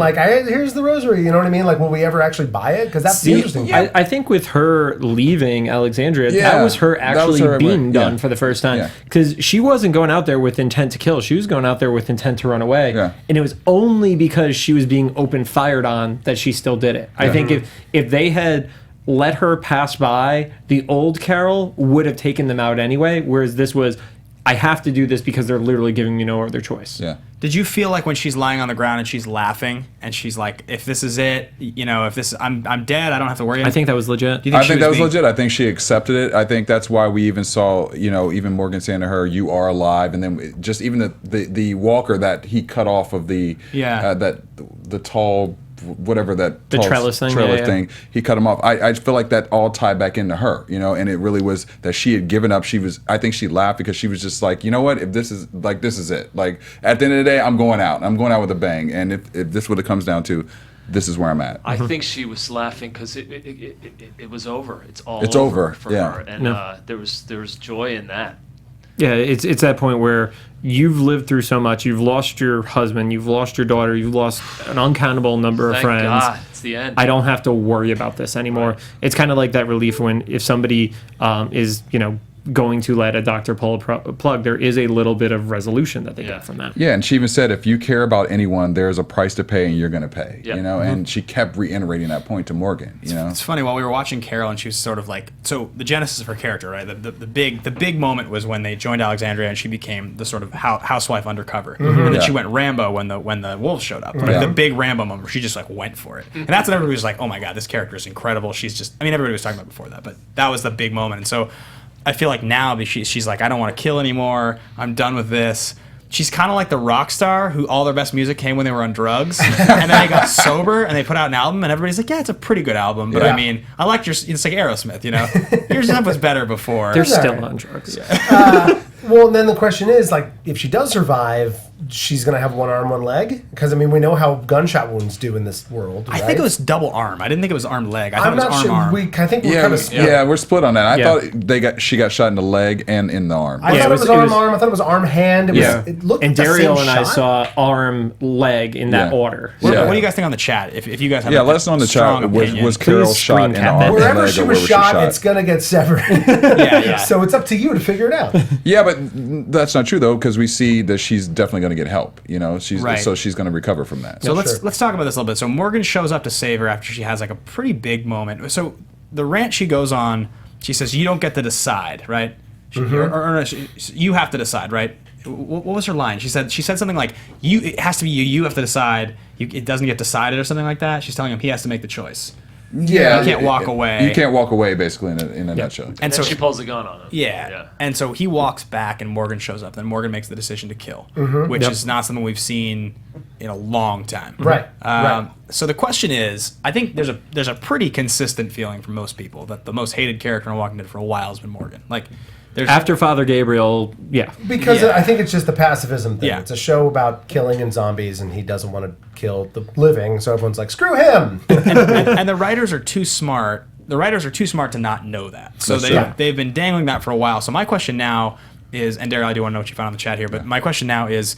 Here's the rosary. You know what I mean? Will we ever actually buy it? Because that's the interesting thing. I think with her leaving Alexandria, Yeah, that was her that was actually her, being yeah. done for the first time. Yeah. Because she wasn't going out there with intent to kill. She was going out there with intent to run away. Yeah. And it was only because she was being open fired on that she still did it. I think if they had let her pass by, the old Carol would have taken them out anyway, whereas this was, I have to do this because they're literally giving me no other choice. Yeah. Did you feel like when she's lying on the ground and she's laughing and she's like, if this is it, I'm dead, I don't have to worry anymore? I think that was legit. I think that was legit. I think she accepted it. I think that's why we even saw, even Morgan saying to her, "You are alive," and then just even the walker that he cut off of the the tall, whatever that The tall trellis thing, trellis yeah. thing, he cut him off. I feel like that all tied back into her, and it really was that she had given up. I think she laughed because she was just like, you know what, if this is this is it. At the end of the day, I'm going out. I'm going out with a bang. And if this is what it comes down to, this is where I'm at. I think she was laughing because it was over. It's over, for yeah. her, and there was joy in that. Yeah, it's that point where you've lived through so much. You've lost your husband. You've lost your daughter. You've lost an uncountable number of Thank friends. God, it's the end. I don't have to worry about this anymore. Right. It's kind of like that relief if somebody is going to let a doctor pull a plug. There is a little bit of resolution that they get from that. Yeah, and she even said, if you care about anyone, there's a price to pay, and you're going to pay. Yeah. And she kept reiterating that point to Morgan. It's funny, while we were watching Carole, and she was sort of so the genesis of her character, right? The big moment was when they joined Alexandria and she became the sort of housewife undercover, and then she went Rambo when the wolves showed up. Right? Yeah. The big Rambo moment where she just went for it, and that's when everybody was like, oh my god, this character is incredible. She's just, everybody was talking about it before that, but that was the big moment, and so. I feel like now she's like, I don't want to kill anymore. I'm done with this. She's kind of like the rock star who all their best music came when they were on drugs, and then they got sober and they put out an album, and everybody's like, yeah, it's a pretty good album, but I liked it's like Aerosmith, your stuff was better before. They're still on drugs. Well, and then the question is, like, if she does survive, she's going to have one arm, one leg? Because, I mean, we know how gunshot wounds do in this world, right? I think it was double arm. I didn't think it was arm leg. I thought I'm it was not arm sure. arm. I think we're kind of split. Yeah, we're split on that. I Yeah. thought she got shot in the leg and in the arm. I thought it was arm, arm. I thought it was arm, hand. It looked And like the Derrial same and I shot. saw arm, leg in that Yeah. order. What Yeah. do you guys think on the chat? If you guys have Yeah, a let us know in the strong chat. opinion. Was Carole Please shot in screen the cap arm, that. or Wherever leg, she or was where shot, it's going to get severed. yeah. So it's up to you to figure it out. Yeah, but that's not true though, because we see that she's definitely going to get help. You know, Right. so she's going to recover from that. So Yeah, let's talk about this a little bit. So Morgan shows up to save her after she has like a pretty big moment. So the rant she goes on, she says, "You don't get to decide, right? You have to decide, right?" What was her line? She said something like, "You, it has to be you. You have to decide. It doesn't get decided," or something like that. She's telling him he has to make the choice. Yeah, You can't walk away. You can't walk away, basically, in a nutshell. And And so so she pulls the gun on him. Yeah. And so he walks back and Morgan shows up. Then Morgan makes the decision to kill, which is not something we've seen in a long time. Right, right. So the question is, I think there's a pretty consistent feeling from most people that the most hated character in Walking Dead for a while has been Morgan. Like, there's After Father Gabriel, yeah. Because Yeah. I think it's just the pacifism thing. Yeah. It's a show about killing and zombies, and he doesn't want to kill the living, so everyone's like, screw him! and the writers are too smart. The writers are too smart to not know that. So That's true. they've been dangling that for a while. So my question now is, and Derrial, I do want to know what you found on the chat here, but my question now is,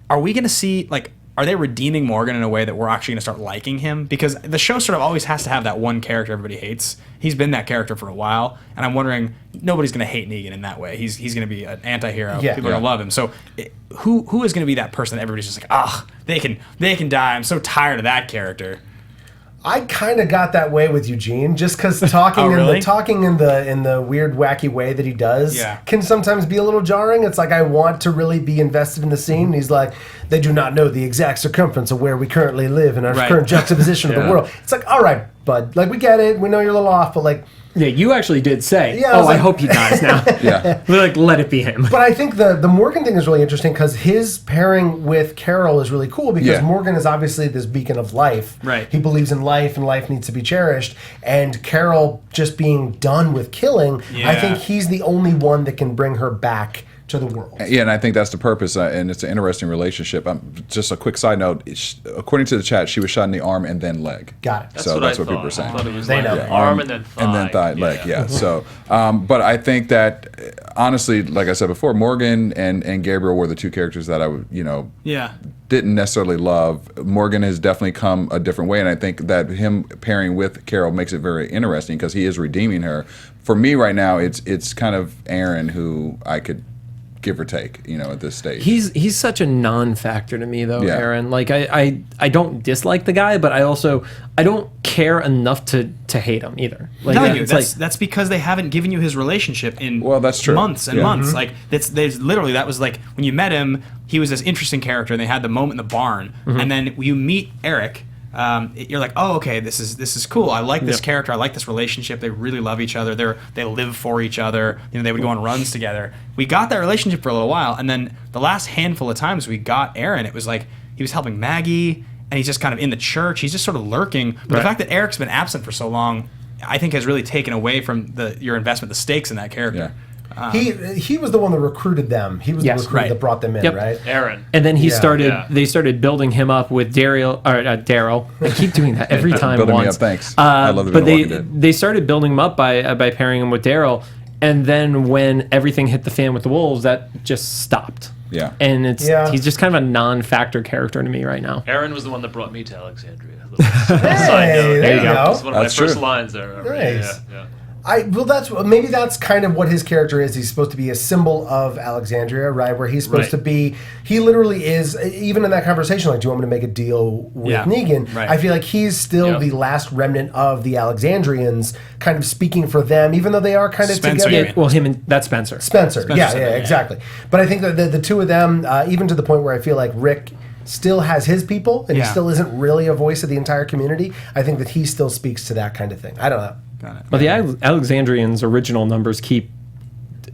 are we going to see, like, are they redeeming Morgan in a way that we're actually going to start liking him? Because the show sort of always has to have that one character everybody hates. He's been that character for a while, and I'm wondering, nobody's going to hate Negan in that way. He's going to be an anti-hero. Yeah. People are going to love him. So who is going to be that person that everybody's just like, they can die. I'm so tired of that character. I kind of got that way with Eugene, just because talking Oh, really? talking in the weird, wacky way that he does Yeah. can sometimes be a little jarring. It's like I want to really be invested in the scene. And he's like, they do not know the exact circumference of where we currently live and our Right. current juxtaposition of the world. It's like, all right, bud, like we get it, we know you're a little off, but like. Yeah, you actually did say, Yeah, I was I like- hope he dies now. Yeah. We're like, let it be him. But I think the Morgan thing is really interesting because his pairing with Carole is really cool because Yeah. Morgan is obviously this beacon of life. Right. He believes in life and life needs to be cherished. And Carole just being done with killing, I Yeah. think he's the only one that can bring her back to the world. Yeah, and I think that's the purpose, and it's an interesting relationship. Just a quick side note: according to the chat, she was shot in the arm and then leg. Got it. That's So what that's I what people thought. are saying. I thought it was They like know. the arm and then thigh. and then thigh, leg. Yeah. So, but I think that honestly, like I said before, Morgan and Gabriel were the two characters that I would, Yeah. didn't necessarily love. Morgan has definitely come a different way, and I think that him pairing with Carole makes it very interesting because he is redeeming her. For me, right now, it's kind of Aaron who I could give or take, at this stage. He's such a non-factor to me though, Yeah. Aaron. Like I don't dislike the guy, but I don't care enough to hate him either. Like telling you, it's that's because they haven't given you his relationship in That's true. months and Yeah. months. Like there's literally that was like when you met him, he was this interesting character, and they had the moment in the barn, and then you meet Eric. You're like, oh, okay, this is cool. I like this character. I like this relationship. They really love each other. They live for each other. They would go on runs together. We got that relationship for a little while, and then the last handful of times we got Aaron, it was like he was helping Maggie, and he's just kind of in the church. He's just sort of lurking. But the fact that Eric's been absent for so long, I think has really taken away from your investment, the stakes in that character. He was the one that recruited them. He was Yes. the recruiter Right. that brought them in, Yep. right? Aaron. And then he Yeah. started. Yeah. They started building him up with Derrial. I keep doing that every time. Building me once. up, thanks. I love the But Walking Dead. they started building him up by pairing him with Derrial, and then when everything hit the fan with the wolves, that just stopped. Yeah. And Yeah. he's just kind of a non-factor character to me right now. Aaron was the one that brought me to Alexandria. Hey, there you go. That's one of That's my first true. lines there. I remember. Nice. Yeah. Maybe that's kind of what his character is. He's supposed to be a symbol of Alexandria, right? Where he's supposed to be. He literally is. Even in that conversation, like, do you want me to make a deal with Negan? Right. I feel like he's still the last remnant of the Alexandrians, kind of speaking for them, even though they are kind of Spencer, together. you mean? Well, him and that's Spencer. Spencer. Yeah, said that, exactly. But I think that the two of them, even to the point where I feel like Rick still has his people and he still isn't really a voice of the entire community, I think that he still speaks to that kind of thing. I don't know. Got it. Well, the Alexandrians' original numbers keep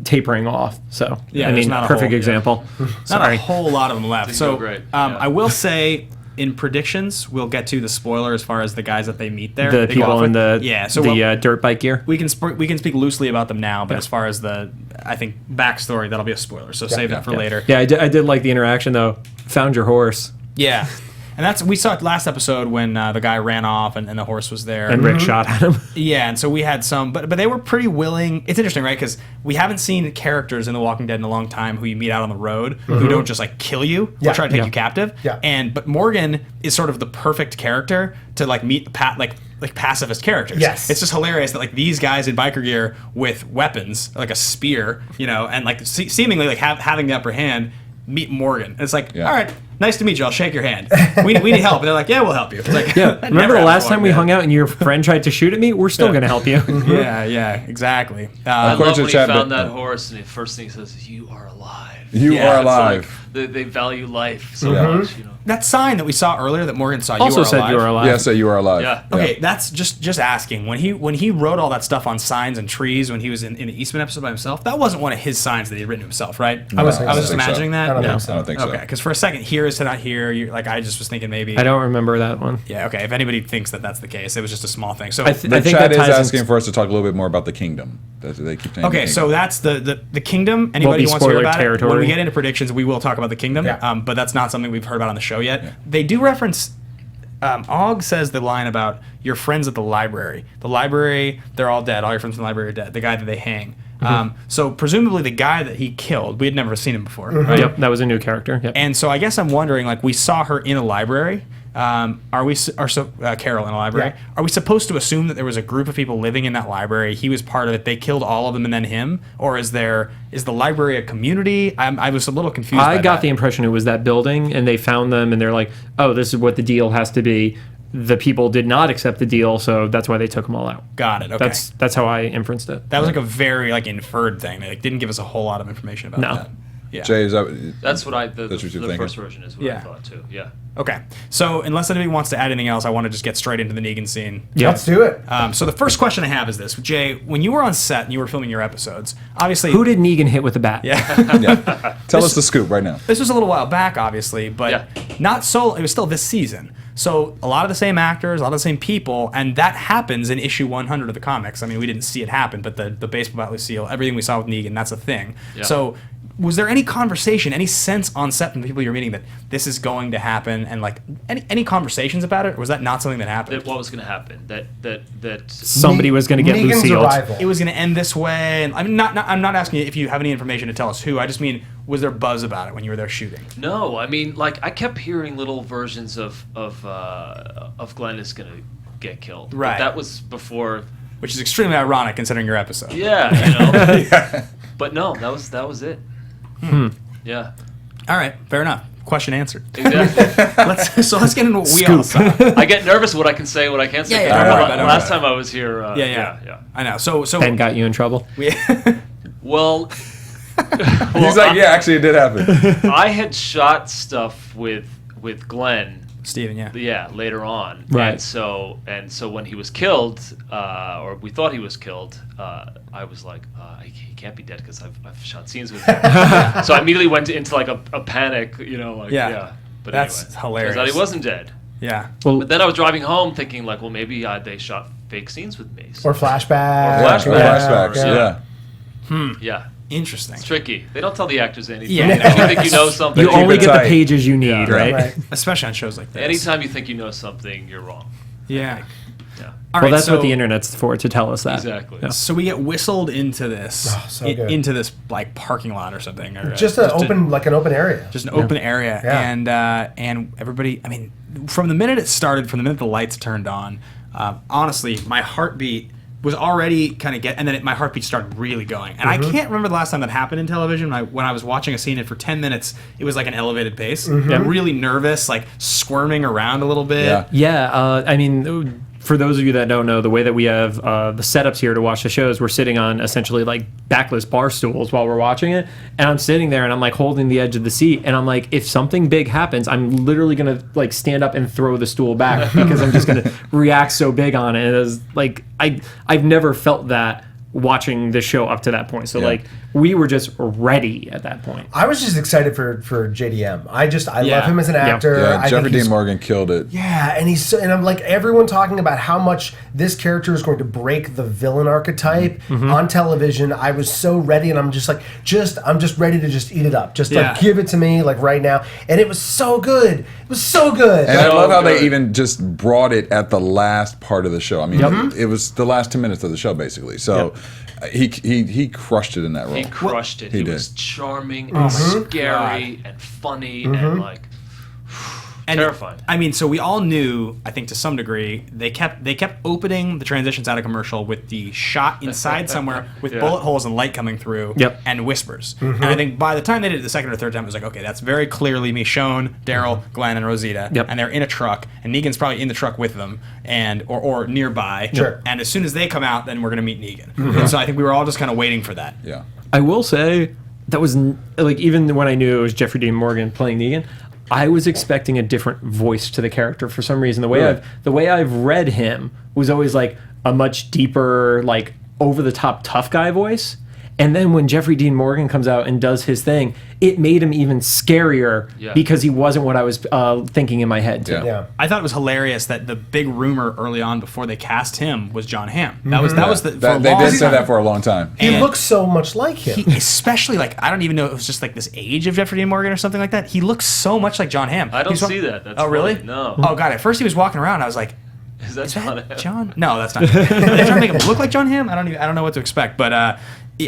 tapering off. So, Yeah, I there's mean, not a perfect whole- example. Not Sorry. a whole lot of them left. Didn't So go great. Yeah. I will say in predictions, we'll get to the spoiler as far as the guys that they meet there. The they go off people in with. the dirt bike gear. We can speak loosely about them now, but as far as I think backstory, that'll be a spoiler. So save that for later. Yeah, I did like the interaction though. Found your horse. Yeah. And we saw it last episode when the guy ran off and the horse was there. And Rick shot at him. Yeah, and so we had some, but they were pretty willing. It's interesting, right? Because we haven't seen characters in The Walking Dead in a long time who you meet out on the road who don't just like kill you or try to take you captive. Yeah. But Morgan is sort of the perfect character to like meet like pacifist characters. Yes. It's just hilarious that like these guys in biker gear with weapons, like a spear, and like seemingly like having the upper hand, meet Morgan. And it's like, all right, nice to meet you. I'll shake your hand. We need help. And they're like, yeah, we'll help you. It's like, remember the last time we hung out and your friend tried to shoot at me? We're still going to help you. yeah, exactly. I love when he found that horse and the first thing he says is, you are alive. You are alive. Like, they value life so much, That sign that we saw earlier that Morgan saw, Also said you were alive. Yeah, said you were alive. Yeah. Okay, that's just asking. When he wrote all that stuff on signs and trees when he was in the Eastman episode by himself, that wasn't one of his signs that he had written himself, right? I was just imagining that. I don't I don't think so. Okay, because for a second, here is to not here. I just was thinking maybe. I don't remember that one. Yeah. Okay. If anybody thinks that that's the case, it was just a small thing. So I The think chat that is ties asking for us to talk a little bit more about the kingdom. They keep saying okay, the so kingdom. that's the kingdom. Anybody be who wants to hear spoiler about territory. it, when we get into predictions, we will talk about the kingdom. Yeah. But that's not something we've heard about on the show yet. They do reference. Og says the line about your friends at the library. The library, they're all dead. All your friends in the library are dead. The guy that they hang. So presumably the guy that he killed, we had never seen him before. Right? Yep, that was a new character. Yep. And so I guess I'm wondering, like, we saw her in a library. Carle in a library. Yeah. Are we supposed to assume that there was a group of people living in that library? He was part of it. They killed all of them and then him, or is the library a community? I was a little confused. I got the that. impression it was that building, and they found them, and they're like, "Oh, this is what the deal has to be." The people did not accept the deal, so that's why they took them all out. Got it. Okay. That's how I inferenced it. That was like a very like inferred thing. They didn't give us a whole lot of information about that. Yeah. Jay, is that? That's what the you're thinking? first version is what I thought too. Yeah. Okay. So unless anybody wants to add anything else, I want to just get straight into the Negan scene. Yeah. Let's do it. So the first question I have is this. Jay, when you were on set and you were filming your episodes, obviously... Who did Negan hit with a bat? Yeah. Tell us the scoop right now. This was a little while back, obviously, but not so... It was still this season. So a lot of the same actors, a lot of the same people, and that happens in issue 100 of the comics. I mean, we didn't see it happen, but the baseball bat Lucille, everything we saw with Negan, that's a thing. Yeah. So... was there any conversation, any sense on set from the people you're meeting that this is going to happen, and like any conversations about it, or was that not something that happened? That what was going to happen? That somebody was going to get Negan's Lucille. arrival. It was going to end this way, and I'm not asking you if you have any information to tell us who. I just mean, was there buzz about it when you were there shooting? No, I mean, like I kept hearing little versions of Glenn is going to get killed. Right. But that was before. Which is extremely ironic considering your episode. Yeah, you know. But no, that was it. Yeah. All right, fair enough. Question answered. Exactly. Let's get into what we all saw. I get nervous what I can say, what I can't say. Last time I was here. Yeah. I know. So Ben got you in trouble. Well, He's like, yeah, actually, it did happen. I had shot stuff with Glenn. Steven, yeah. Yeah, later on. Right. And so when he was killed, or we thought he was killed, I was like, he can't be dead because I've shot scenes with him. So I immediately went into like a panic, you know, like But that's anyway, hilarious. turns out he wasn't dead. Yeah. Well, But then I was driving home thinking like, well, maybe they shot fake scenes with me. So, Or flashbacks. Flashbacks, yeah. yeah. Interesting. It's tricky. They don't tell the actors anything. Yeah. If you think you know something, you keep only it get tight. the pages you need, right? Right. Especially on shows like this. anytime you think you know something, you're wrong. Yeah. Yeah. All Well, right, that's so, what the internet's for, to tell us that. Exactly. Yeah. So we get whistled into this, so good. into this like parking lot or something, or Just an open area. just an open area, Yeah. and everybody. I mean, from the minute it started, from the minute the lights turned on, honestly, my heartbeat was already kind of and then my heartbeat started really going. And I can't remember the last time that happened in television. When I was watching a scene, and for 10 minutes, it was like an elevated pace. I'm really nervous, like squirming around a little bit. Yeah. Yeah, I mean, for those of you that don't know, the way that we have the setups here to watch the shows, we're sitting on essentially like backless bar stools while we're watching it. And I'm sitting there and I'm like holding the edge of the seat. And I'm like, if something big happens, I'm literally going to like stand up and throw the stool back because I'm just going to react so big on it. It was like, I've never felt that watching the show up to that point. So like we were just ready at that point. I was just excited for JDM. I love him as an actor. Yeah, Jeffrey Dean Morgan killed it. Yeah, and and I'm like everyone talking about how much this character is going to break the villain archetype on television. I was so ready, and I'm just like, I'm just ready to just eat it up. Just like give it to me like right now. And it was so good. It was so good. And I love how they even just brought it at the last part of the show. I mean, it was the last 10 minutes of the show basically. So he crushed it in that role. He crushed it. He was charming Oh and scary and funny and like terrifying. I mean, so we all knew, I think to some degree, they kept opening the transitions out of commercial with the shot inside somewhere with bullet holes and light coming through and whispers. And I think by the time they did it the second or third time, it was like, okay, that's very clearly Michonne, Daryl, Glenn, and Rosita, and they're in a truck, and Negan's probably in the truck with them, and or nearby. And as soon as they come out, then we're going to meet Negan. And so I think we were all just kind of waiting for that. Yeah. I will say that was like even when I knew it was Jeffrey Dean Morgan playing Negan, I was expecting a different voice to the character for some reason. The way I've read him was always like a much deeper, like over the top tough guy voice. And then when Jeffrey Dean Morgan comes out and does his thing, it made him even scarier because he wasn't what I was thinking in my head too. I thought it was hilarious that the big rumor early on before they cast him was John Hamm. That was the they did say that for a long time. He looks so much like him. Especially like I don't even know if it was just like this age of Jeffrey Dean Morgan or something like that. He looks so much like John Hamm. I don't see that. That's really? funny. No. Oh god! At first he was walking around. I was like, Is that John? No, that's not. They're trying to make him look like John Hamm. I don't know what to expect, but.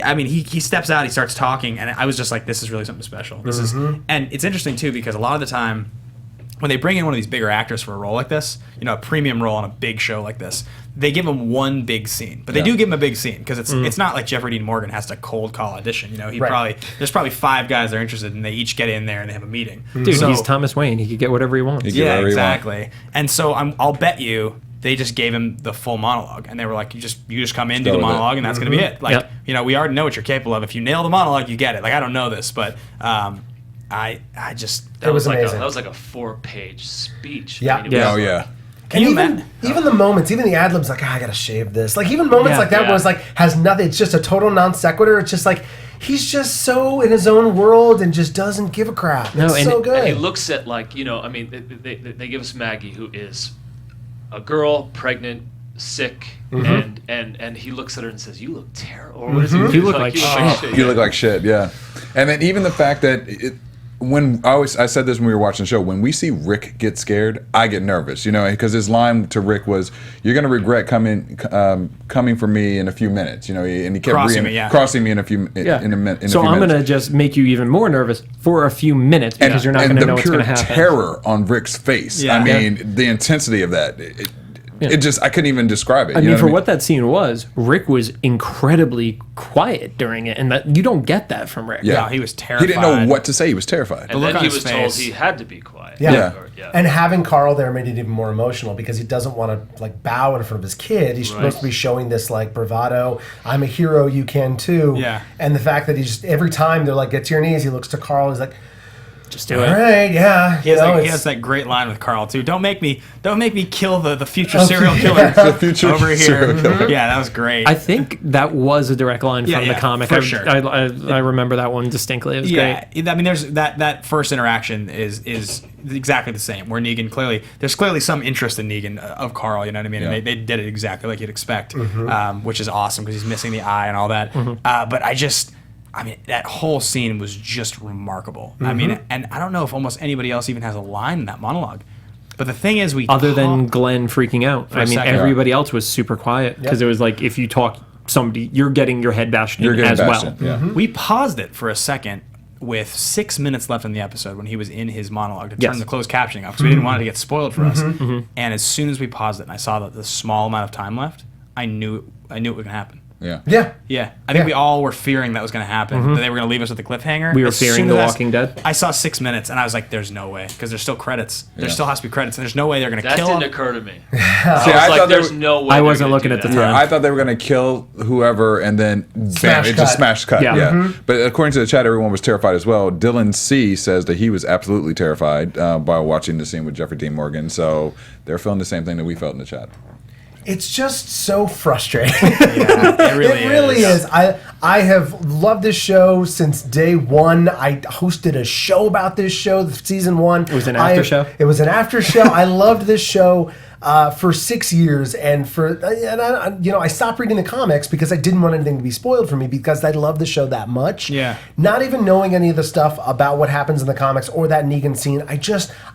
I mean, he steps out, he starts talking, and I was just like, this is really something special. This is, and it's interesting too because a lot of the time, when they bring in one of these bigger actors for a role like this, a premium role on a big show like this, they give him one big scene, but they do give him a big scene because it's not like Jeffrey Dean Morgan has to cold call audition. There's probably 5 guys that are interested, and they each get in there and they have a meeting. Dude, he's Thomas Wayne. He could get whatever he wants. Yeah, exactly. And so I'll bet you. They just gave him the full monologue, and they were like, "You just come in, do the monologue, and that's going to be it." Like, we already know what you're capable of. If you nail the monologue, you get it. Like, I don't know this, but I just it was amazing. That was like a 4-page speech. Yeah. I mean, Oh yeah. And even the moments, even the ad libs, like, I gotta shave this. Like even moments like that where it's like has nothing. It's just a total non sequitur. It's just like he's just so in his own world and just doesn't give a crap. It's so good. And he looks at I mean, they give us Maggie, who is a girl, pregnant, sick, and he looks at her and says, "You look terrible." Or what is he? You look like shit. You look like shit. Yeah. And then even the fact that I said this when we were watching the show, when we see Rick get scared, I get nervous, because his line to Rick was, "You're going to regret coming for me in a few minutes," and he kept crossing me in a minute. So I'm going to just make you even more nervous for a few minutes because you're not going to know what's going to happen. And the pure terror on Rick's face. Yeah. I mean, the intensity of that. It just, I couldn't even describe it. I mean, for what that scene was, Rick was incredibly quiet during it, and that you don't get that from Rick. Yeah, he was terrified. He didn't know what to say. He was terrified. And then he was told he had to be quiet. Yeah. And having Carle there made it even more emotional because he doesn't want to bow in front of his kid. He's supposed to be showing this bravado. I'm a hero. You can too. Yeah. And the fact that he just every time they're like, get to your knees, he looks to Carle. He's like, just do it. All right, yeah. He has that great line with Carle too. Don't make me kill the future serial killer over here. Yeah, that was great. I think that was a direct line from the comic. For sure. I remember that one distinctly. It was great. I mean, there's that first interaction is exactly the same. Where Negan there's clearly some interest in Negan of Carle. You know what I mean? Yeah. And they did it exactly like you'd expect, which is awesome because he's missing the eye and all that. But I mean, that whole scene was just remarkable. I mean, and I don't know if almost anybody else even has a line in that monologue. But the thing is, other than Glenn freaking out, I mean, everybody else was super quiet because it was like if you talk somebody, you're getting your head bashed in as well. Yeah. We paused it for a second with 6 minutes left in the episode when he was in his monologue to turn the closed captioning off because we didn't want it to get spoiled for us. And as soon as we paused it and I saw that the small amount of time left, I knew it was going to happen. Yeah. I think we all were fearing that was going to happen. That they were going to leave us with the cliffhanger. We were fearing The Walking Dead. I saw 6 minutes and I was like, "There's no way," because there's still credits. There still has to be credits, and there's no way they're going to kill. That didn't occur to me. I thought there's no way. I wasn't looking at the time. Yeah, I thought they were going to kill whoever and then smash cut. Yeah. But according to the chat, everyone was terrified as well. Dylan C says that he was absolutely terrified by watching the scene with Jeffrey Dean Morgan. So they're feeling the same thing that we felt in the chat. It's just so frustrating. Yeah, it really is. I have loved this show since day one. I hosted a show about this show, season 1. It was an after show? It was an after show. I loved this show for 6 years, and I stopped reading the comics because I didn't want anything to be spoiled for me because I love the show that much. Yeah. Not even knowing any of the stuff about what happens in the comics or that Negan scene,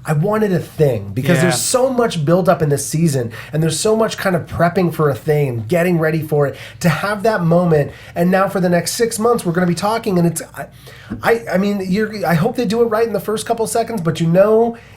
I wanted a thing because there's so much build up in this season, and there's so much kind of prepping for a thing and getting ready for it to have that moment. And now for the next 6 months, we're going to be talking, and I hope they do it right in the first couple seconds, but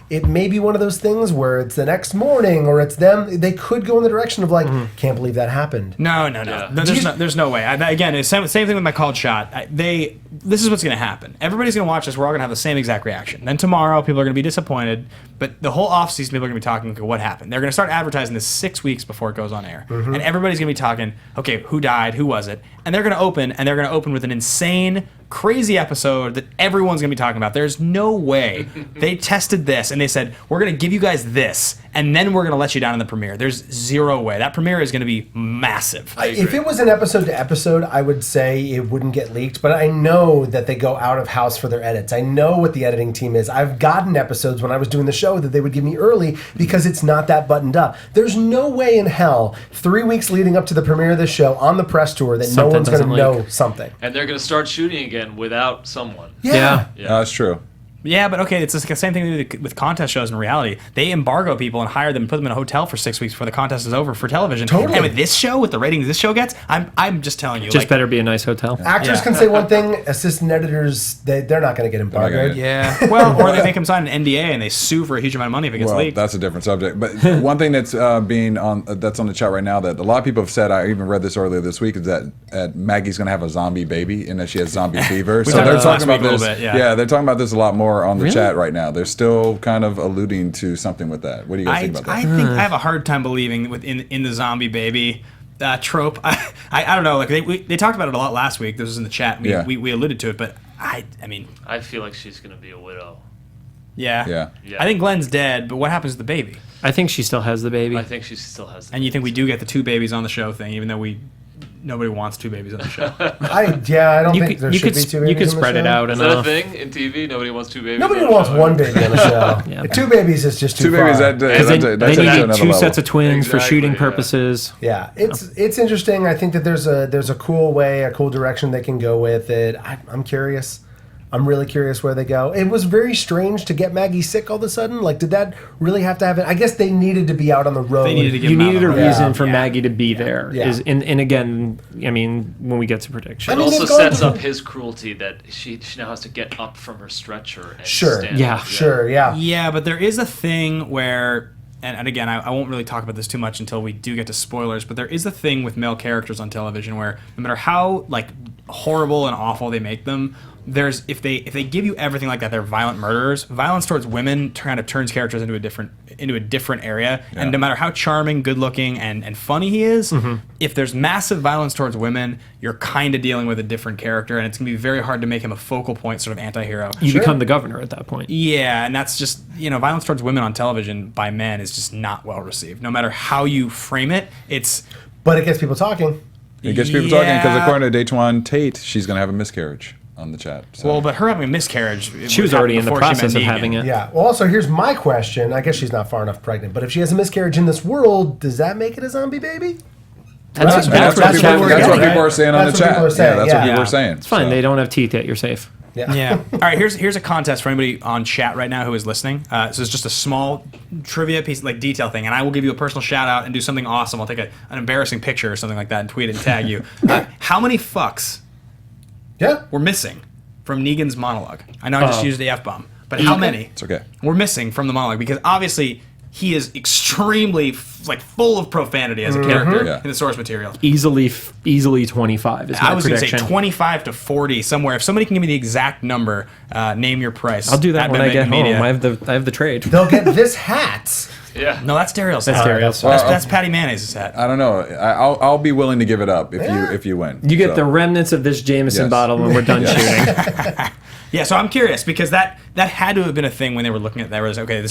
it may be one of those things where it's the next morning or it's them. They could go in the direction of like, can't believe that happened. No. There's no way. Again, it's same thing with my called shot. This is what's going to happen. Everybody's going to watch this. We're all going to have the same exact reaction. Then tomorrow, people are going to be disappointed. But the whole offseason, people are going to be talking, okay, what happened? They're going to start advertising this 6 weeks before it goes on air. And everybody's going to be talking, okay, who died? Who was it? And they're going to open with an insane, crazy episode that everyone's going to be talking about. There's no way. They tested this and they said, we're going to give you guys this, and then we're going to let you down in the premiere. There's zero way. That premiere is going to be massive. If it was an episode to episode, I would say it wouldn't get leaked, but I know that they go out of house for their edits. I know what the editing team is. I've gotten episodes when I was doing the show that they would give me early because it's not that buttoned up. There's no way in hell 3 weeks leading up to the premiere of the show on the press tour that no one's going to know something. And they're going to start shooting again without someone. Yeah. That's true. Yeah, but okay, it's the same thing with contest shows in reality. They embargo people and hire them and put them in a hotel for 6 weeks before the contest is over for television. Totally. And with this show, with the ratings this show gets, I'm just telling you. Just better be a nice hotel. Actors can say one thing, assistant editors, they're not going to get embargoed. Yeah. Well, or they make them sign an NDA and they sue for a huge amount of money if it gets leaked. That's a different subject. But one thing that's that's on the chat right now that a lot of people have said, I even read this earlier this week, is that Maggie's going to have a zombie baby and that she has zombie fever. So they're talking about this. They're talking about this a lot more on the chat right now. They're still kind of alluding to something with that. What do you guys think about that? I think I have a hard time believing in the zombie baby trope. I don't know. Like they talked about it a lot last week. This was in the chat. We alluded to it, but I mean, I feel like she's going to be a widow. Yeah. I think Glenn's dead, but what happens to the baby? I think she still has the baby. I think she still has the And you think we do get the 2 babies on the show thing, even though nobody wants 2 babies on the show. I don't think there should be 2 babies. You could spread it out enough. Is that a thing in TV? Nobody wants 2 babies. Nobody wants 1 baby on the show. Yeah. 2 babies is just too 2 far. babies. They need 2 sets of twins for shooting purposes. Yeah, it's interesting. I think that there's a cool way, a cool direction they can go with it. I'm curious. I'm really curious where they go. It was very strange to get Maggie sick all of a sudden. Like, did that really have to happen? I guess they needed to be out on the road. They needed to you needed a reason for Yeah. Maggie to be there. Yeah. And again, I mean, when we get to predictions. It also sets up his cruelty that she now has to get up from her stretcher and stand up. Sure, yeah. Yeah, but there is a thing where, and again, I won't really talk about this too much until we do get to spoilers, but there is a thing with male characters on television where no matter how like horrible and awful they make them, if they give you everything like that, they're violent murderers. Violence towards women kind of turns characters into a different area. Yeah. And no matter how charming, good looking, and funny he is, if there's massive violence towards women, you're kind of dealing with a different character, and it's gonna be very hard to make him a focal point sort of anti-hero. You become the governor at that point. Yeah, and that's just, violence towards women on television by men is just not well received. No matter how you frame it, but it gets people talking. It gets people talking because according to Datewan Tate, she's going to have a miscarriage on the chat. So. Well, but her having a miscarriage, she was already in the process of having it. Yeah. Well, also, here's my question. I guess she's not far enough pregnant, but if she has a miscarriage in this world, does that make it a zombie baby? That's what people are saying on the chat. That's what people are saying. It's fine. They don't have teeth yet. You're safe. Yeah. All right. Here's a contest for anybody on chat right now who is listening. So it's just a small trivia piece, like detail thing, and I will give you a personal shout out and do something awesome. I'll take an embarrassing picture or something like that and tweet it and tag you. How many fucks? We're missing from Negan's monologue. I know I just used the F-bomb, but how many? It's okay. We're missing from the monologue because obviously he is extremely full of profanity as a character in the source material. Easily 25 is my I was going to prediction. say 25 to 40 somewhere. If somebody can give me the exact number, name your price. I'll do that when I get home. I have the trade. They'll get this hat. Yeah. No, that's Derrial's hat. That's Derrial's. That's Patty Mayonnaise's hat. I don't know. I'll be willing to give it up if you win. You get the remnants of this Jameson bottle when we're done shooting. Yeah, so I'm curious because that had to have been a thing when they were looking at that. Where it was, okay,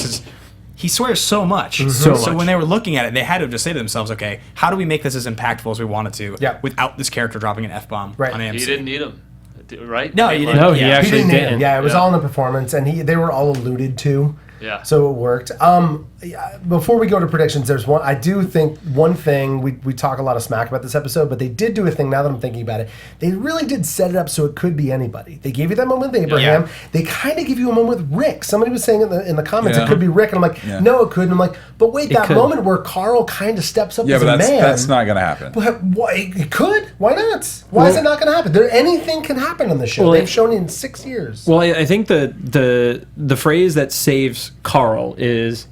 he swears so much. So So much. when they were looking at it, they had to just say to themselves, okay, how do we make this as impactful as we wanted to without this character dropping an F-bomb on AMC? He didn't need him, right? No, I mean, he like- didn't. No, he actually He didn't. didn't. Yeah, it was all in the performance, and they were all alluded to. Yeah. So it worked. Before we go to predictions, there's one. I do think one thing we talk a lot of smack about this episode, but they did do a thing. Now that I'm thinking about it, they really did set it up so it could be anybody. They gave you that moment with Abraham. Yeah. They kind of give you a moment with Rick. Somebody was saying in the comments Yeah. it could be Rick, and I'm like, no, it couldn't. I'm like, but wait, that could. moment where Carl kind of steps up Yeah, as but a man. that's not going to happen. But why, it could. Why not? Why is it not going to happen? Anything can happen on the show. Well, They've shown it in 6 years. Well, I think the phrase that saves Carl is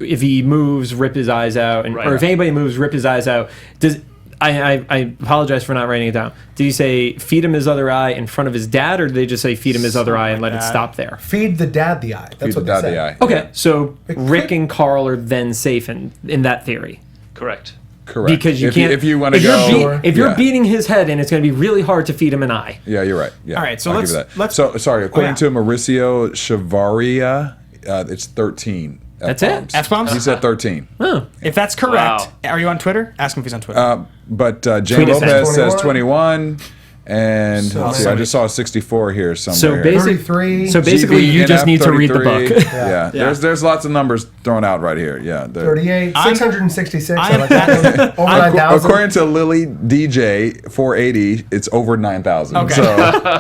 if he moves, rip his eyes out, and Right. or if anybody moves, rip his eyes out. Does I apologize for not writing it down. Did he say feed him his other eye in front of his dad, or did they just say feed him his other eye and let it stop there? Feed the dad the eye. That's Feed what the they dad said. the eye. Okay, so Rick and Carl are then safe in that theory. Correct. Correct. Because you if can't. if you want to if go, you're if you're yeah. beating his head in, it's going to be really hard to feed him an eye. Yeah, you're right. Yeah. All right, so I'll let's- give you that. let's- So sorry. According yeah. to Mauricio Chavaria, it's 13. That's it? F-bombs. F-bombs? He said 13. If that's correct, Wow. are you on Twitter? Ask him if he's on Twitter. But James Tweet us at Lopez says 21. 21. And So let's see, I just saw 64 here somewhere. So basically, 33. so basically, you just need to read the book. Yeah. There's lots of numbers thrown out right here. Yeah. 38, I'm- 666. I I'm like that. Over 9,000. According to Lily DJ 480, it's over 9,000. Okay.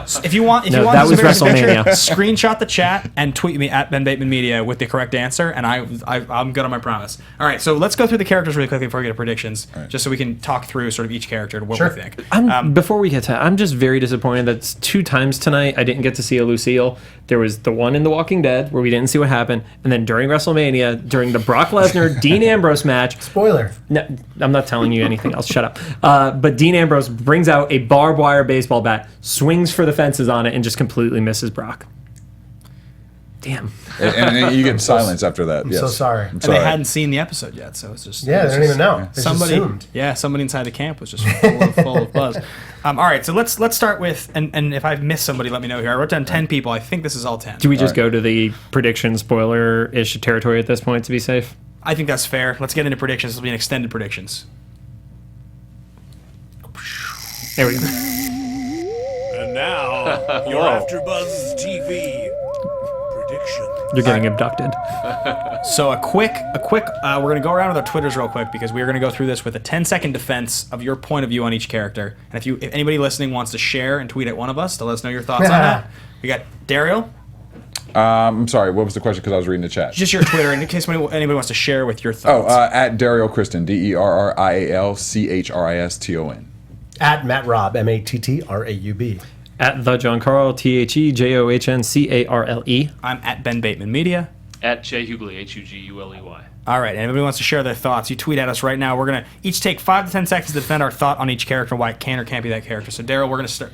So If you want, No, to that was submit a picture, WrestleMania. screenshot the chat and tweet me at Ben Bateman Media with the correct answer, and I'm good on my promise. All right, so let's go through the characters really quickly before we get to predictions, just so we can talk through sort of each character and what Sure. we think. Before we get to that, I'm just very disappointed that 2 times tonight I didn't get to see a Lucille. There was the one in The Walking Dead where we didn't see what happened, and then during WrestleMania, during the Brock Lesnar Dean Ambrose match. Spoiler. No, I'm not telling you anything else. Shut up. But Dean Ambrose brings out a barbed wire baseball bat, swings for the fences on it, and just completely misses Brock. Damn. and then you get silence after that. Yes. so sorry. I'm And And they sorry. hadn't seen the episode yet, so it's just Yeah, it was they don't just- even know. They Somebody, just assumed. somebody inside the camp was just full of buzz. All right, so let's start with, and if I've missed somebody, let me know here. I wrote down 10 people. I think this is all 10. Do we just go to the prediction spoiler-ish territory at this point to be safe? I think that's fair. Let's get into predictions. This will be an extended predictions. There we go. And now, your AfterBuzz TV prediction. You're getting abducted. So a quick, we're going to go around with our Twitters real quick because we're going to go through this with a 10-second defense of your point of view on each character. And if anybody listening wants to share and tweet at one of us to let us know your thoughts on that, we got Derrial. I'm sorry. What was the question? Because I was reading the chat. Just your Twitter, in case anybody wants to share with your thoughts. At Derrial Christon, DerrialChriston. At Matt Raub, MATTRAUB. At the John Carle, TheJohnCarle. I'm at Ben Bateman Media. At J Huguley, Huguley. All right, and anybody wants to share their thoughts, you tweet at us right now. We're going to each take 5 to 10 seconds to defend our thought on each character, why it can or can't be that character. So Derrial, we're going to start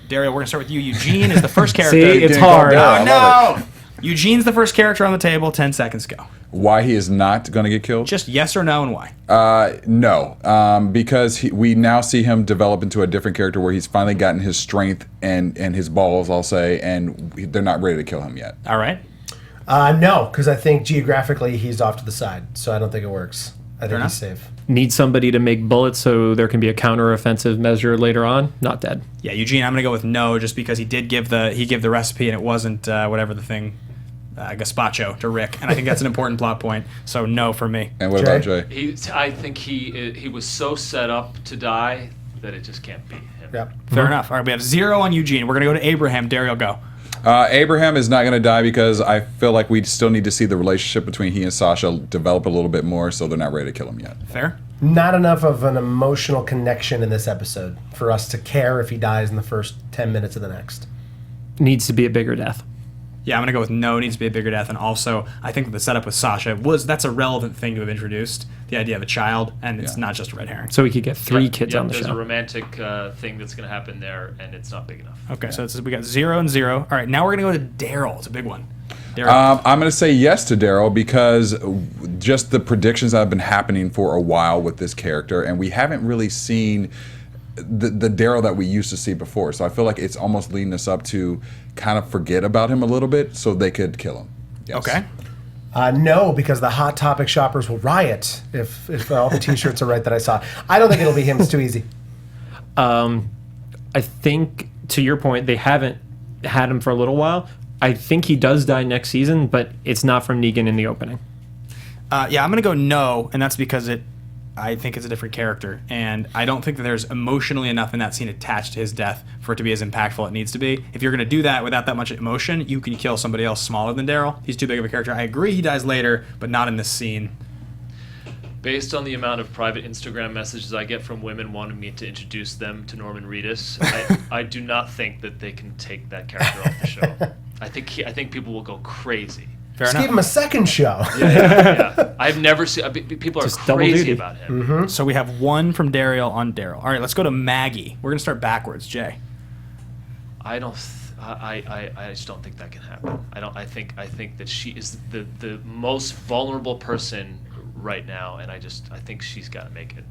with you. Eugene is the first character. See, it's Getting called hard. down. Oh, I love no! Eugene's the first character on the table. 10 seconds go. Why he is not going to get killed? Just yes or no and why. No, because we now see him develop into a different character where he's finally gotten his strength and his balls, I'll say, and they're not ready to kill him yet. All right. No, because I think geographically he's off to the side, so I don't think it works. I think enough. he's safe. Need somebody to make bullets so there can be a counter-offensive measure later on. Not dead. Yeah, Eugene, I'm going to go with no just because he did give the recipe and it wasn't whatever the thing, gazpacho to Rick. And I think that's an important plot point. So no for me. And what about Jay? I think he was so set up to die that it just can't be him. Yep. Fair enough. All right, we have 0 on Eugene. We're going to go to Abraham. Derrial, go. Abraham is not going to die because I feel like we still need to see the relationship between he and Sasha develop a little bit more, so they're not ready to kill him yet. Fair? Not enough of an emotional connection in this episode for us to care if he dies in the first 10 minutes of the next. Needs to be a bigger death. Yeah, I'm going to go with no. Needs to be a bigger death. And also, I think that the setup with Sasha that's a relevant thing to have introduced. The idea of a child, and it's not just a red herring. So we could get 3 kids on the There's show. a romantic thing that's going to happen there, and it's not big enough. Okay, so we got 0 and 0. All right, now we're going to go to Derrial. It's a big one. Derrial. I'm going to say yes to Derrial because just the predictions that have been happening for a while with this character, and we haven't really seen the Derrial that we used to see before. So I feel like it's almost leading us up to kind of forget about him a little bit so they could kill him. Yes. Okay. No, because the Hot Topic shoppers will riot if all the T-shirts are right that I saw. I don't think it'll be him. It's too easy. I think, to your point, they haven't had him for a little while. I think he does die next season, but it's not from Negan in the opening. Yeah, I'm going to go no, and that's because I think it's a different character, and I don't think that there's emotionally enough in that scene attached to his death for it to be as impactful as it needs to be. If you're going to do that without that much emotion, you can kill somebody else smaller than Derrial. He's too big of a character. I agree he dies later, but not in this scene. Based on the amount of private Instagram messages I get from women wanting me to introduce them to Norman Reedus, I do not think that they can take that character off the show. I think people will go crazy. Fair Just enough. give him a second show. Yeah. I've never seen. People are Just double crazy duty. about him. So we have one from Derrial on Derrial. All right, let's go to Maggie. We're going to start backwards. Jay. I just don't think that can happen. I think that she is the most vulnerable person right now, and I think she's got to make it.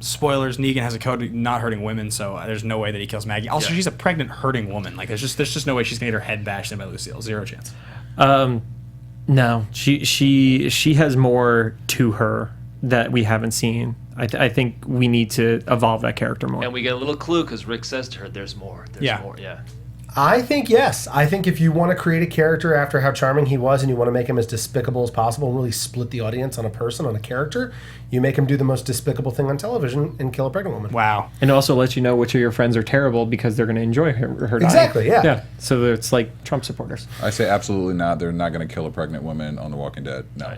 Spoilers, Negan has a code of not hurting women, so there's no way that he kills Maggie. Also, she's a pregnant, hurting woman. Like, there's just no way she's going to get her head bashed in by Lucille. Zero chance. No, she has more to her that we haven't seen. I think we need to evolve that character more. And we get a little clue because Rick says to her, "There's more. There's more." Yeah. I think yes. I think if you want to create a character after how charming he was and you want to make him as despicable as possible and really split the audience on a person, on a character, you make him do the most despicable thing on television and kill a pregnant woman. Wow. And also let you know which of your friends are terrible because they're going to enjoy her dying. Exactly, yeah. Yeah, so it's like Trump supporters. I say absolutely not. They're not going to kill a pregnant woman on The Walking Dead. No.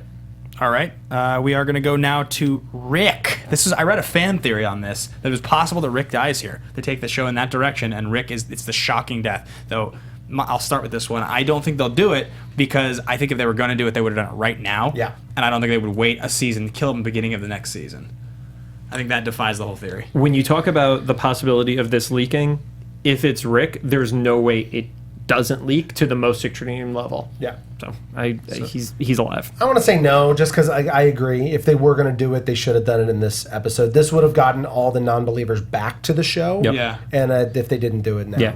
All right. We are going to go now to Rick. I read a fan theory on this, that it was possible that Rick dies here. They take the show in that direction, and Rick it's the shocking death. Though, I'll start with this one. I don't think they'll do it because I think if they were going to do it, they would have done it right now. Yeah. And I don't think they would wait a season to kill him at the beginning of the next season. I think that defies the whole theory. When you talk about the possibility of this leaking, if it's Rick, there's no way it doesn't leak to the most extreme level. Yeah. So he's alive. I want to say no, just because I agree. If they were going to do it, they should have done it in this episode. This would have gotten all the non-believers back to the show. Yep. Yeah. And if they didn't do it now, Yeah,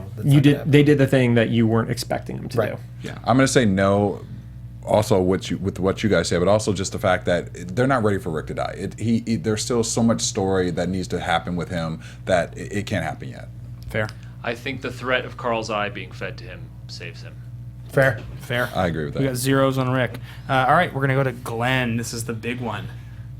they did the thing that you weren't expecting them to do. Yeah. I'm going to say no. Also, with what you guys say, but also just the fact that they're not ready for Rick to die. There's still so much story that needs to happen with him that it can't happen yet. Fair. I think the threat of Carl's eye being fed to him saves him. Fair. I agree with that. We got zeros on Rick. All right, we're going to go to Glenn. This is the big one.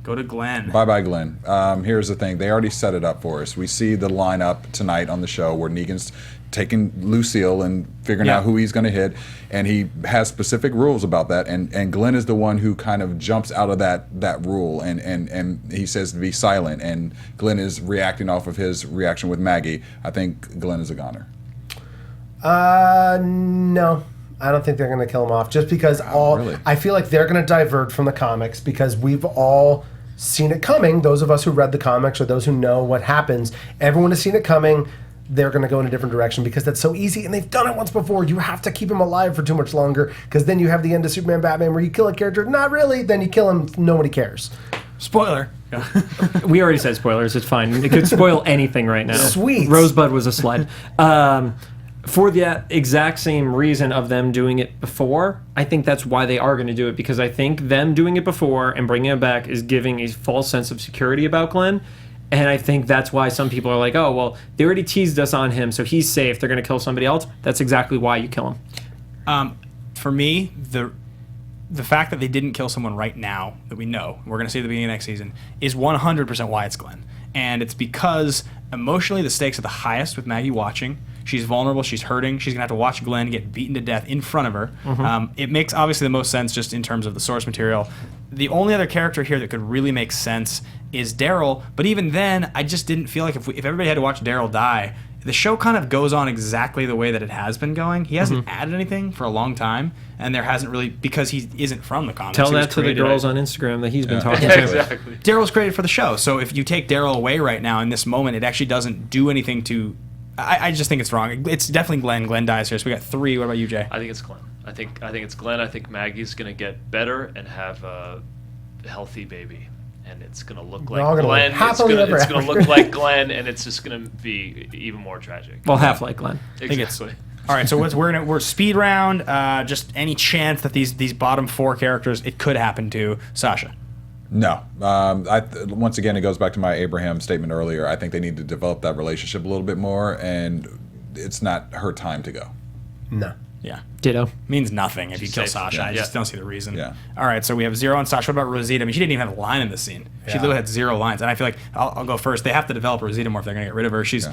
Go to Glenn. Bye-bye, Glenn. Here's the thing. They already set it up for us. We see the lineup tonight on the show where Negan's taking Lucille and figuring out who he's going to hit, and he has specific rules about that, and Glenn is the one who kind of jumps out of that rule, and he says to be silent, and Glenn is reacting off of his reaction with Maggie. I think Glenn is a goner. No. I don't think they're going to kill him off just because really? I feel like they're going to divert from the comics because we've all seen it coming. Those of us who read the comics or those who know what happens, everyone has seen it coming. They're going to go in a different direction because that's so easy, and they've done it once before. You have to keep him alive for too much longer because then you have the end of Superman Batman where you kill a character, not really, then you kill him, nobody cares. Spoiler. We already said spoilers. It's fine. It could spoil anything right now. Sweet. Rosebud was a sled. For the exact same reason of them doing it before, I think that's why they are going to do it, because I think them doing it before and bringing it back is giving a false sense of security about Glenn. And I think that's why some people are like, oh, well, they already teased us on him, so he's safe. They're going to kill somebody else. That's exactly why you kill him. For me, the fact that they didn't kill someone right now that we know, we're going to see at the beginning of next season, is 100% why it's Glenn. And it's because emotionally the stakes are the highest with Maggie watching. She's vulnerable. She's hurting. She's going to have to watch Glenn get beaten to death in front of her. Mm-hmm. It makes, obviously, the most sense just in terms of the source material. The only other character here that could really make sense is Derrial. But even then, I just didn't feel like if everybody had to watch Derrial die, the show kind of goes on exactly the way that it has been going. He hasn't added anything for a long time, and there hasn't really, because he isn't from the comics. Tell that to the girls on Instagram that he's been talking Yeah, to. exactly. Daryl's created for the show, so if you take Derrial away right now in this moment, it actually doesn't do anything to... I just think it's wrong. It's definitely Glenn. Glenn dies here, so we got 3. What about you, Jay? I think it's Glenn. I think it's Glenn. I think Maggie's going to get better and have a healthy baby. And it's going to look like Glenn. It's going to look like Glenn, and it's just going to be even more tragic. Well, half like Glenn. Exactly. All right, so we're speed round. Just any chance that these bottom 4 characters, it could happen to Sasha. No. Once again, it goes back to my Abraham statement earlier. I think they need to develop that relationship a little bit more, and it's not her time to go. No. Yeah. Ditto. Means nothing if you kill safe. Sasha. I just don't see the reason. Yeah. All right, so we have 0 on Sasha. What about Rosita? I mean, she didn't even have a line in this scene. She literally had 0 lines. And I feel like I'll go first. They have to develop Rosita more if they're going to get rid of her. She's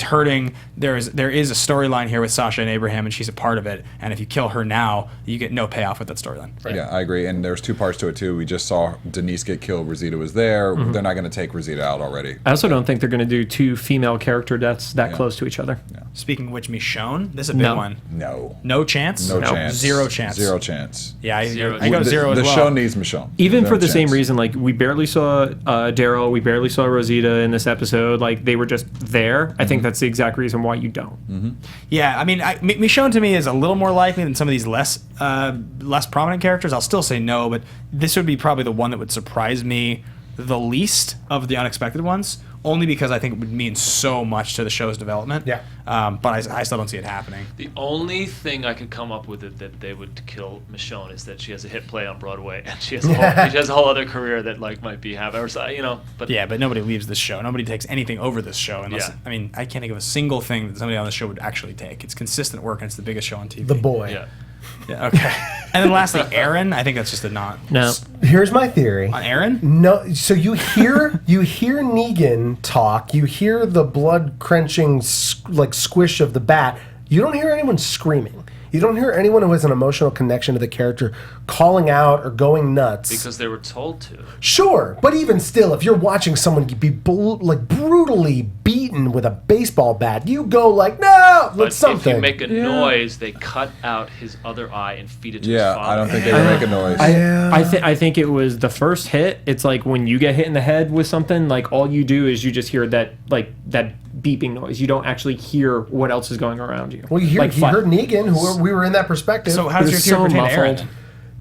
hurting. There is a storyline here with Sasha and Abraham, and she's a part of it. And if you kill her now, you get no payoff with that storyline. Right. Yeah, I agree. And there's 2 parts to it, too. We just saw Denise get killed. Rosita was there. They're not going to take Rosita out already. I also don't think they're going to do 2 female character deaths that close to each other. Yeah. Speaking of which, Michonne, this is a big one. No. No chance? No chance. 0 chance. 0 chance. Yeah, I Zero go chance. 0 as The well. show needs Michonne. Even No for the same chance. reason, like we barely saw Derrial, we barely saw Rosita in this episode. Like they were just there. I think that's the exact reason why you don't. Yeah, I mean, Michonne to me is a little more likely than some of these less prominent characters. I'll still say no, but this would be probably the one that would surprise me the least of the unexpected ones, only because I think it would mean so much to the show's development. Yeah. But I still don't see it happening. The only thing I could come up with it that they would kill Michonne is that she has a hit play on Broadway and she has a whole other career that like might be having, or But Yeah, but nobody leaves this show. Nobody takes anything over this show unless. Yeah. I mean, I can't think of a single thing that somebody on the show would actually take. It's consistent work and it's the biggest show on TV. The boy. yeah. Yeah, okay. And then lastly, Aaron. I think that's just a not. No. Here's my theory. On Aaron? No, so you hear Negan talk. You hear the blood crunching squish of the bat. You don't hear anyone screaming. You don't hear anyone who has an emotional connection to the character calling out or going nuts. Because they were told to. Sure, but even still, if you're watching someone be brutally beaten with a baseball bat, you go like, no, But something. if you make a noise, they cut out his other eye and feed it to his Yeah, father. I don't think they would make a noise. I think it was the first hit. It's like when you get hit in the head with something, like all you do is you just hear that beeping noise. You don't actually hear what else is going around you. Well, you heard Negan, we were in that perspective. So how does your It theory was so pertain to Aaron? muffled.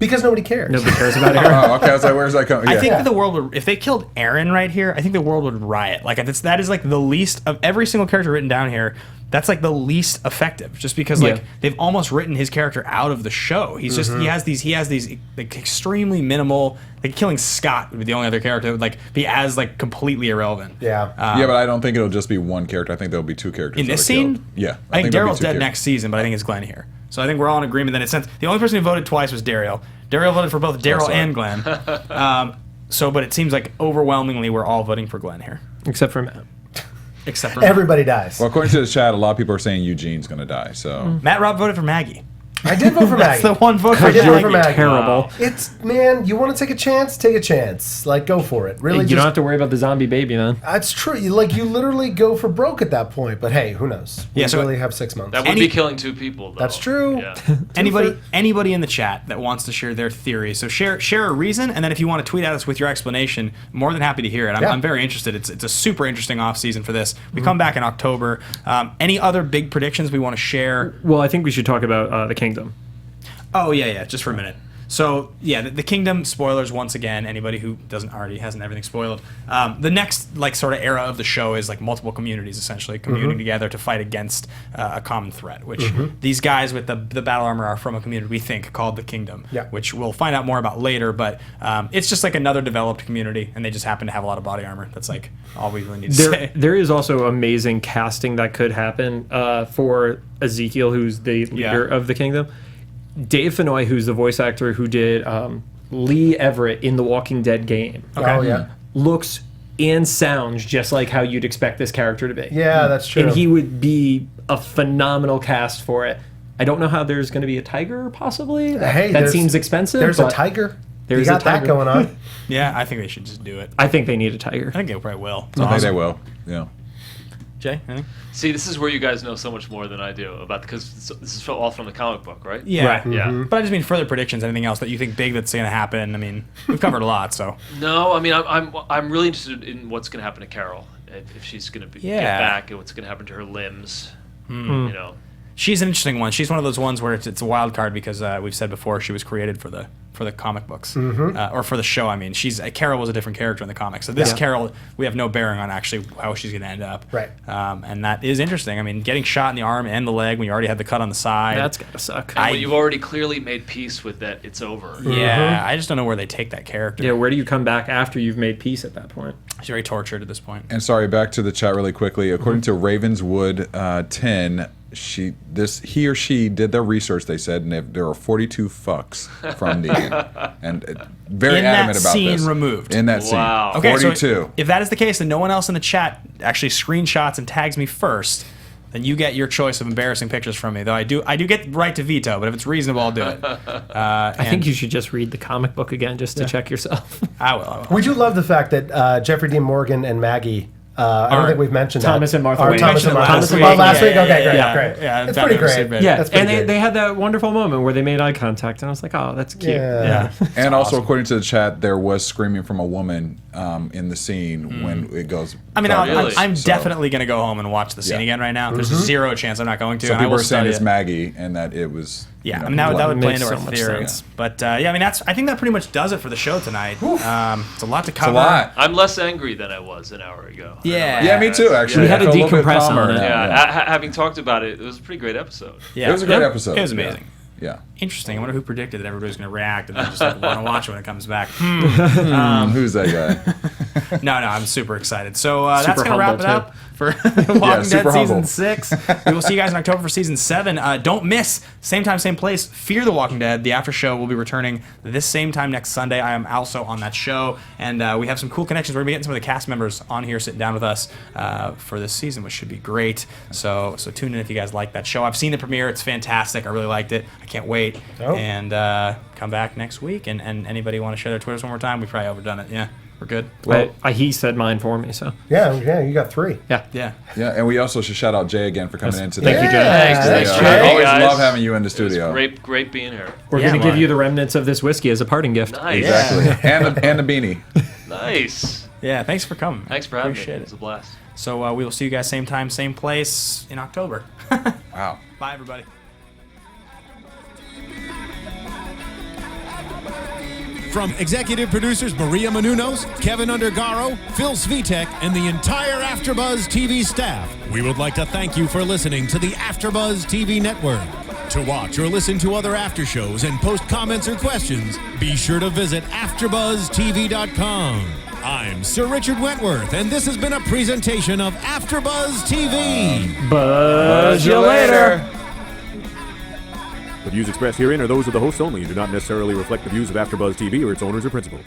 Because nobody cares. Nobody cares about Aaron. Oh, okay. I was like, where's that coming? I Yeah. think that the world would, if they killed Aaron right here, I think the world would riot. Like that is like the least of every single character written down here. That's like the least effective, just because like they've almost written his character out of the show. He's just he has these like extremely minimal. Like killing Scott would be the only other character that would like be as like completely irrelevant. Yeah. Yeah, but I don't think it'll just be one character. I think there'll be 2 characters. In that this are killed. scene, Yeah. I think there'll be Daryl's 2 dead characters. next season, but I think it's Glenn here. So I think we're all in agreement that it's since the only person who voted twice was Derrial. Derrial voted for both Daryl sorry. and Glenn. But it seems like overwhelmingly we're all voting for Glenn here, Except for Matt. except for Everybody dies. Well, according to the chat, a lot of people are saying Eugene's going to die. So Matt. Rob voted for Maggie. I did vote for That's Maggie. the one vote for I did vote for Maggie. Maggie. Terrible. Man, you want to take a chance? Take a chance. Like, go for it. Really, You don't have to worry about the zombie baby then. That's true. You literally go for broke at that point. But hey, who knows? Yeah, We so- really have 6 months. That would be killing 2 people, though. That's true. Yeah. Anybody in the chat that wants to share their theory, so share a reason, and then if you want to tweet at us with your explanation, more than happy to hear it. I'm very interested. It's a super interesting off season for this. We come back in October. Any other big predictions we want to share? Well, I think we should talk about the kingdom. Oh yeah, just for a minute. So yeah, the Kingdom spoilers once again. Anybody who hasn't everything spoiled. The next like sort of era of the show is like multiple communities essentially communing together to fight against a common threat. Which these guys with the battle armor are from a community we think called the Kingdom. Yeah. Which we'll find out more about later. But it's just like another developed community, and they just happen to have a lot of body armor. That's like all we really need to say. There is also amazing casting that could happen for Ezekiel, who's the leader of the kingdom. Dave Fennoy, who's the voice actor who did Lee Everett in the Walking Dead game, Oh yeah. looks and sounds just like how you'd expect this character to be. Yeah, that's true. And he would be a phenomenal cast for it. I don't know how there's going to be a tiger, possibly. Hey, that there's- seems expensive. There's a but tiger. There's you a got that tiger. going on. Yeah, I think they should just do it. I think they need a tiger. I think they probably will. It's I think they awesome. will. Yeah. Jay, anything? See, this is where you guys know so much more than I do about because this is all from the comic book, right? Yeah. Right. Yeah. But I just mean further predictions. Anything else that you think big that's going to happen? I mean, we've covered a lot, so. No, I mean I'm really interested in what's going to happen to Carle if she's going to get back and what's going to happen to her limbs. You know. She's an interesting one. She's one of those ones where it's a wild card because we've said before she was created for the comic books or for the show. I mean, Carle was a different character in the comics. So this Carle, we have no bearing on actually how she's going to end up. Right. And that is interesting. I mean, getting shot in the arm and the leg when you already had the cut on the side. That's gotta suck. And when you've already clearly made peace with that, it's over. Yeah, I just don't know where they take that character. Yeah, where do you come back after you've made peace at that point? She's very tortured at this point. And sorry, back to the chat really quickly. According to Ravenswood 10, he or she did their research. They said, and there are 42 fucks from Negan, and very adamant about scene this. removed. In that scene, Wow. Okay, 42. So if that is the case, then no one else in the chat actually screenshots and tags me first. Then you get your choice of embarrassing pictures from me. Though I do get the right to veto, but if it's reasonable, I'll do it. I think you should just read the comic book again just to check yourself. I will. We do love the fact that Jeffrey Dean Morgan and Maggie. I don't think we've mentioned Thomas that. and Martha Or Wayne. Thomas and Mentioned Martha. it Last last week. week. Okay, great. Yeah. Great. Yeah, That's Batman pretty was great. great. Yeah, That's pretty and good. they had that wonderful moment where they made eye contact, and I was like, oh, that's cute. Yeah. And also, according to the chat, there was screaming from a woman in the scene when it goes. I mean, Really? I'm So- definitely going to go home and watch the scene again right now. There's zero chance I'm not going to. So and I people will are saying study it's it. Maggie, and that it was. Yeah, you know, I mean that would play Makes into so our much theory. sense. But yeah, I mean I think that pretty much does it for the show tonight. It's a lot to It's cover. a lot. I'm less angry than I was an hour ago. Yeah. Yeah, me too. Actually, We had I to feel a little bit decompress calmer on it. now, Yeah, having talked about it, it was a pretty great episode. Yeah. It was a great episode. It was amazing. Yeah. Interesting. I wonder who predicted that everybody's going to react and then just want to watch it when it comes back. Who's that guy? No, I'm super excited. So that's Super going to wrap humble, it up for Walking Dead super Season humble. 6. We will see you guys in October for Season 7. Don't miss, same time, same place, Fear the Walking Dead. The after show will be returning this same time next Sunday. I am also on that show, and we have some cool connections. We're going to be getting some of the cast members on here sitting down with us for this season, which should be great. So tune in if you guys like that show. I've seen the premiere. It's fantastic. I really liked it. I can't wait. Oh. And come back next week. And anybody want to share their Twitters one more time? We've probably overdone it. Yeah, we're good. Well, he said mine for me, so. Yeah, you got 3. Yeah. Yeah. Yeah, and we also should shout out Jay again for coming in today. Thank you, Jay. Yeah, Thanks, Yeah, Jay. I always Guys. love having you in the It was studio. great being here. We're Yeah, going to give well, you the remnants of this whiskey as a parting gift. Nice. Exactly, and the beanie. Nice. Yeah, thanks for coming. Thanks for having Appreciate me. It was a blast. So we will see you guys same time, same place in October. Wow. Bye, everybody. From executive producers Maria Menounos, Kevin Undergaro, Phil Svitek, and the entire AfterBuzz TV staff, we would like to thank you for listening to the AfterBuzz TV network. To watch or listen to other after shows and post comments or questions, be sure to visit AfterBuzzTV.com. I'm Sir Richard Wentworth, and this has been a presentation of AfterBuzz TV. Buzz you later. The views expressed herein are those of the hosts only and do not necessarily reflect the views of AfterBuzz TV or its owners or principals.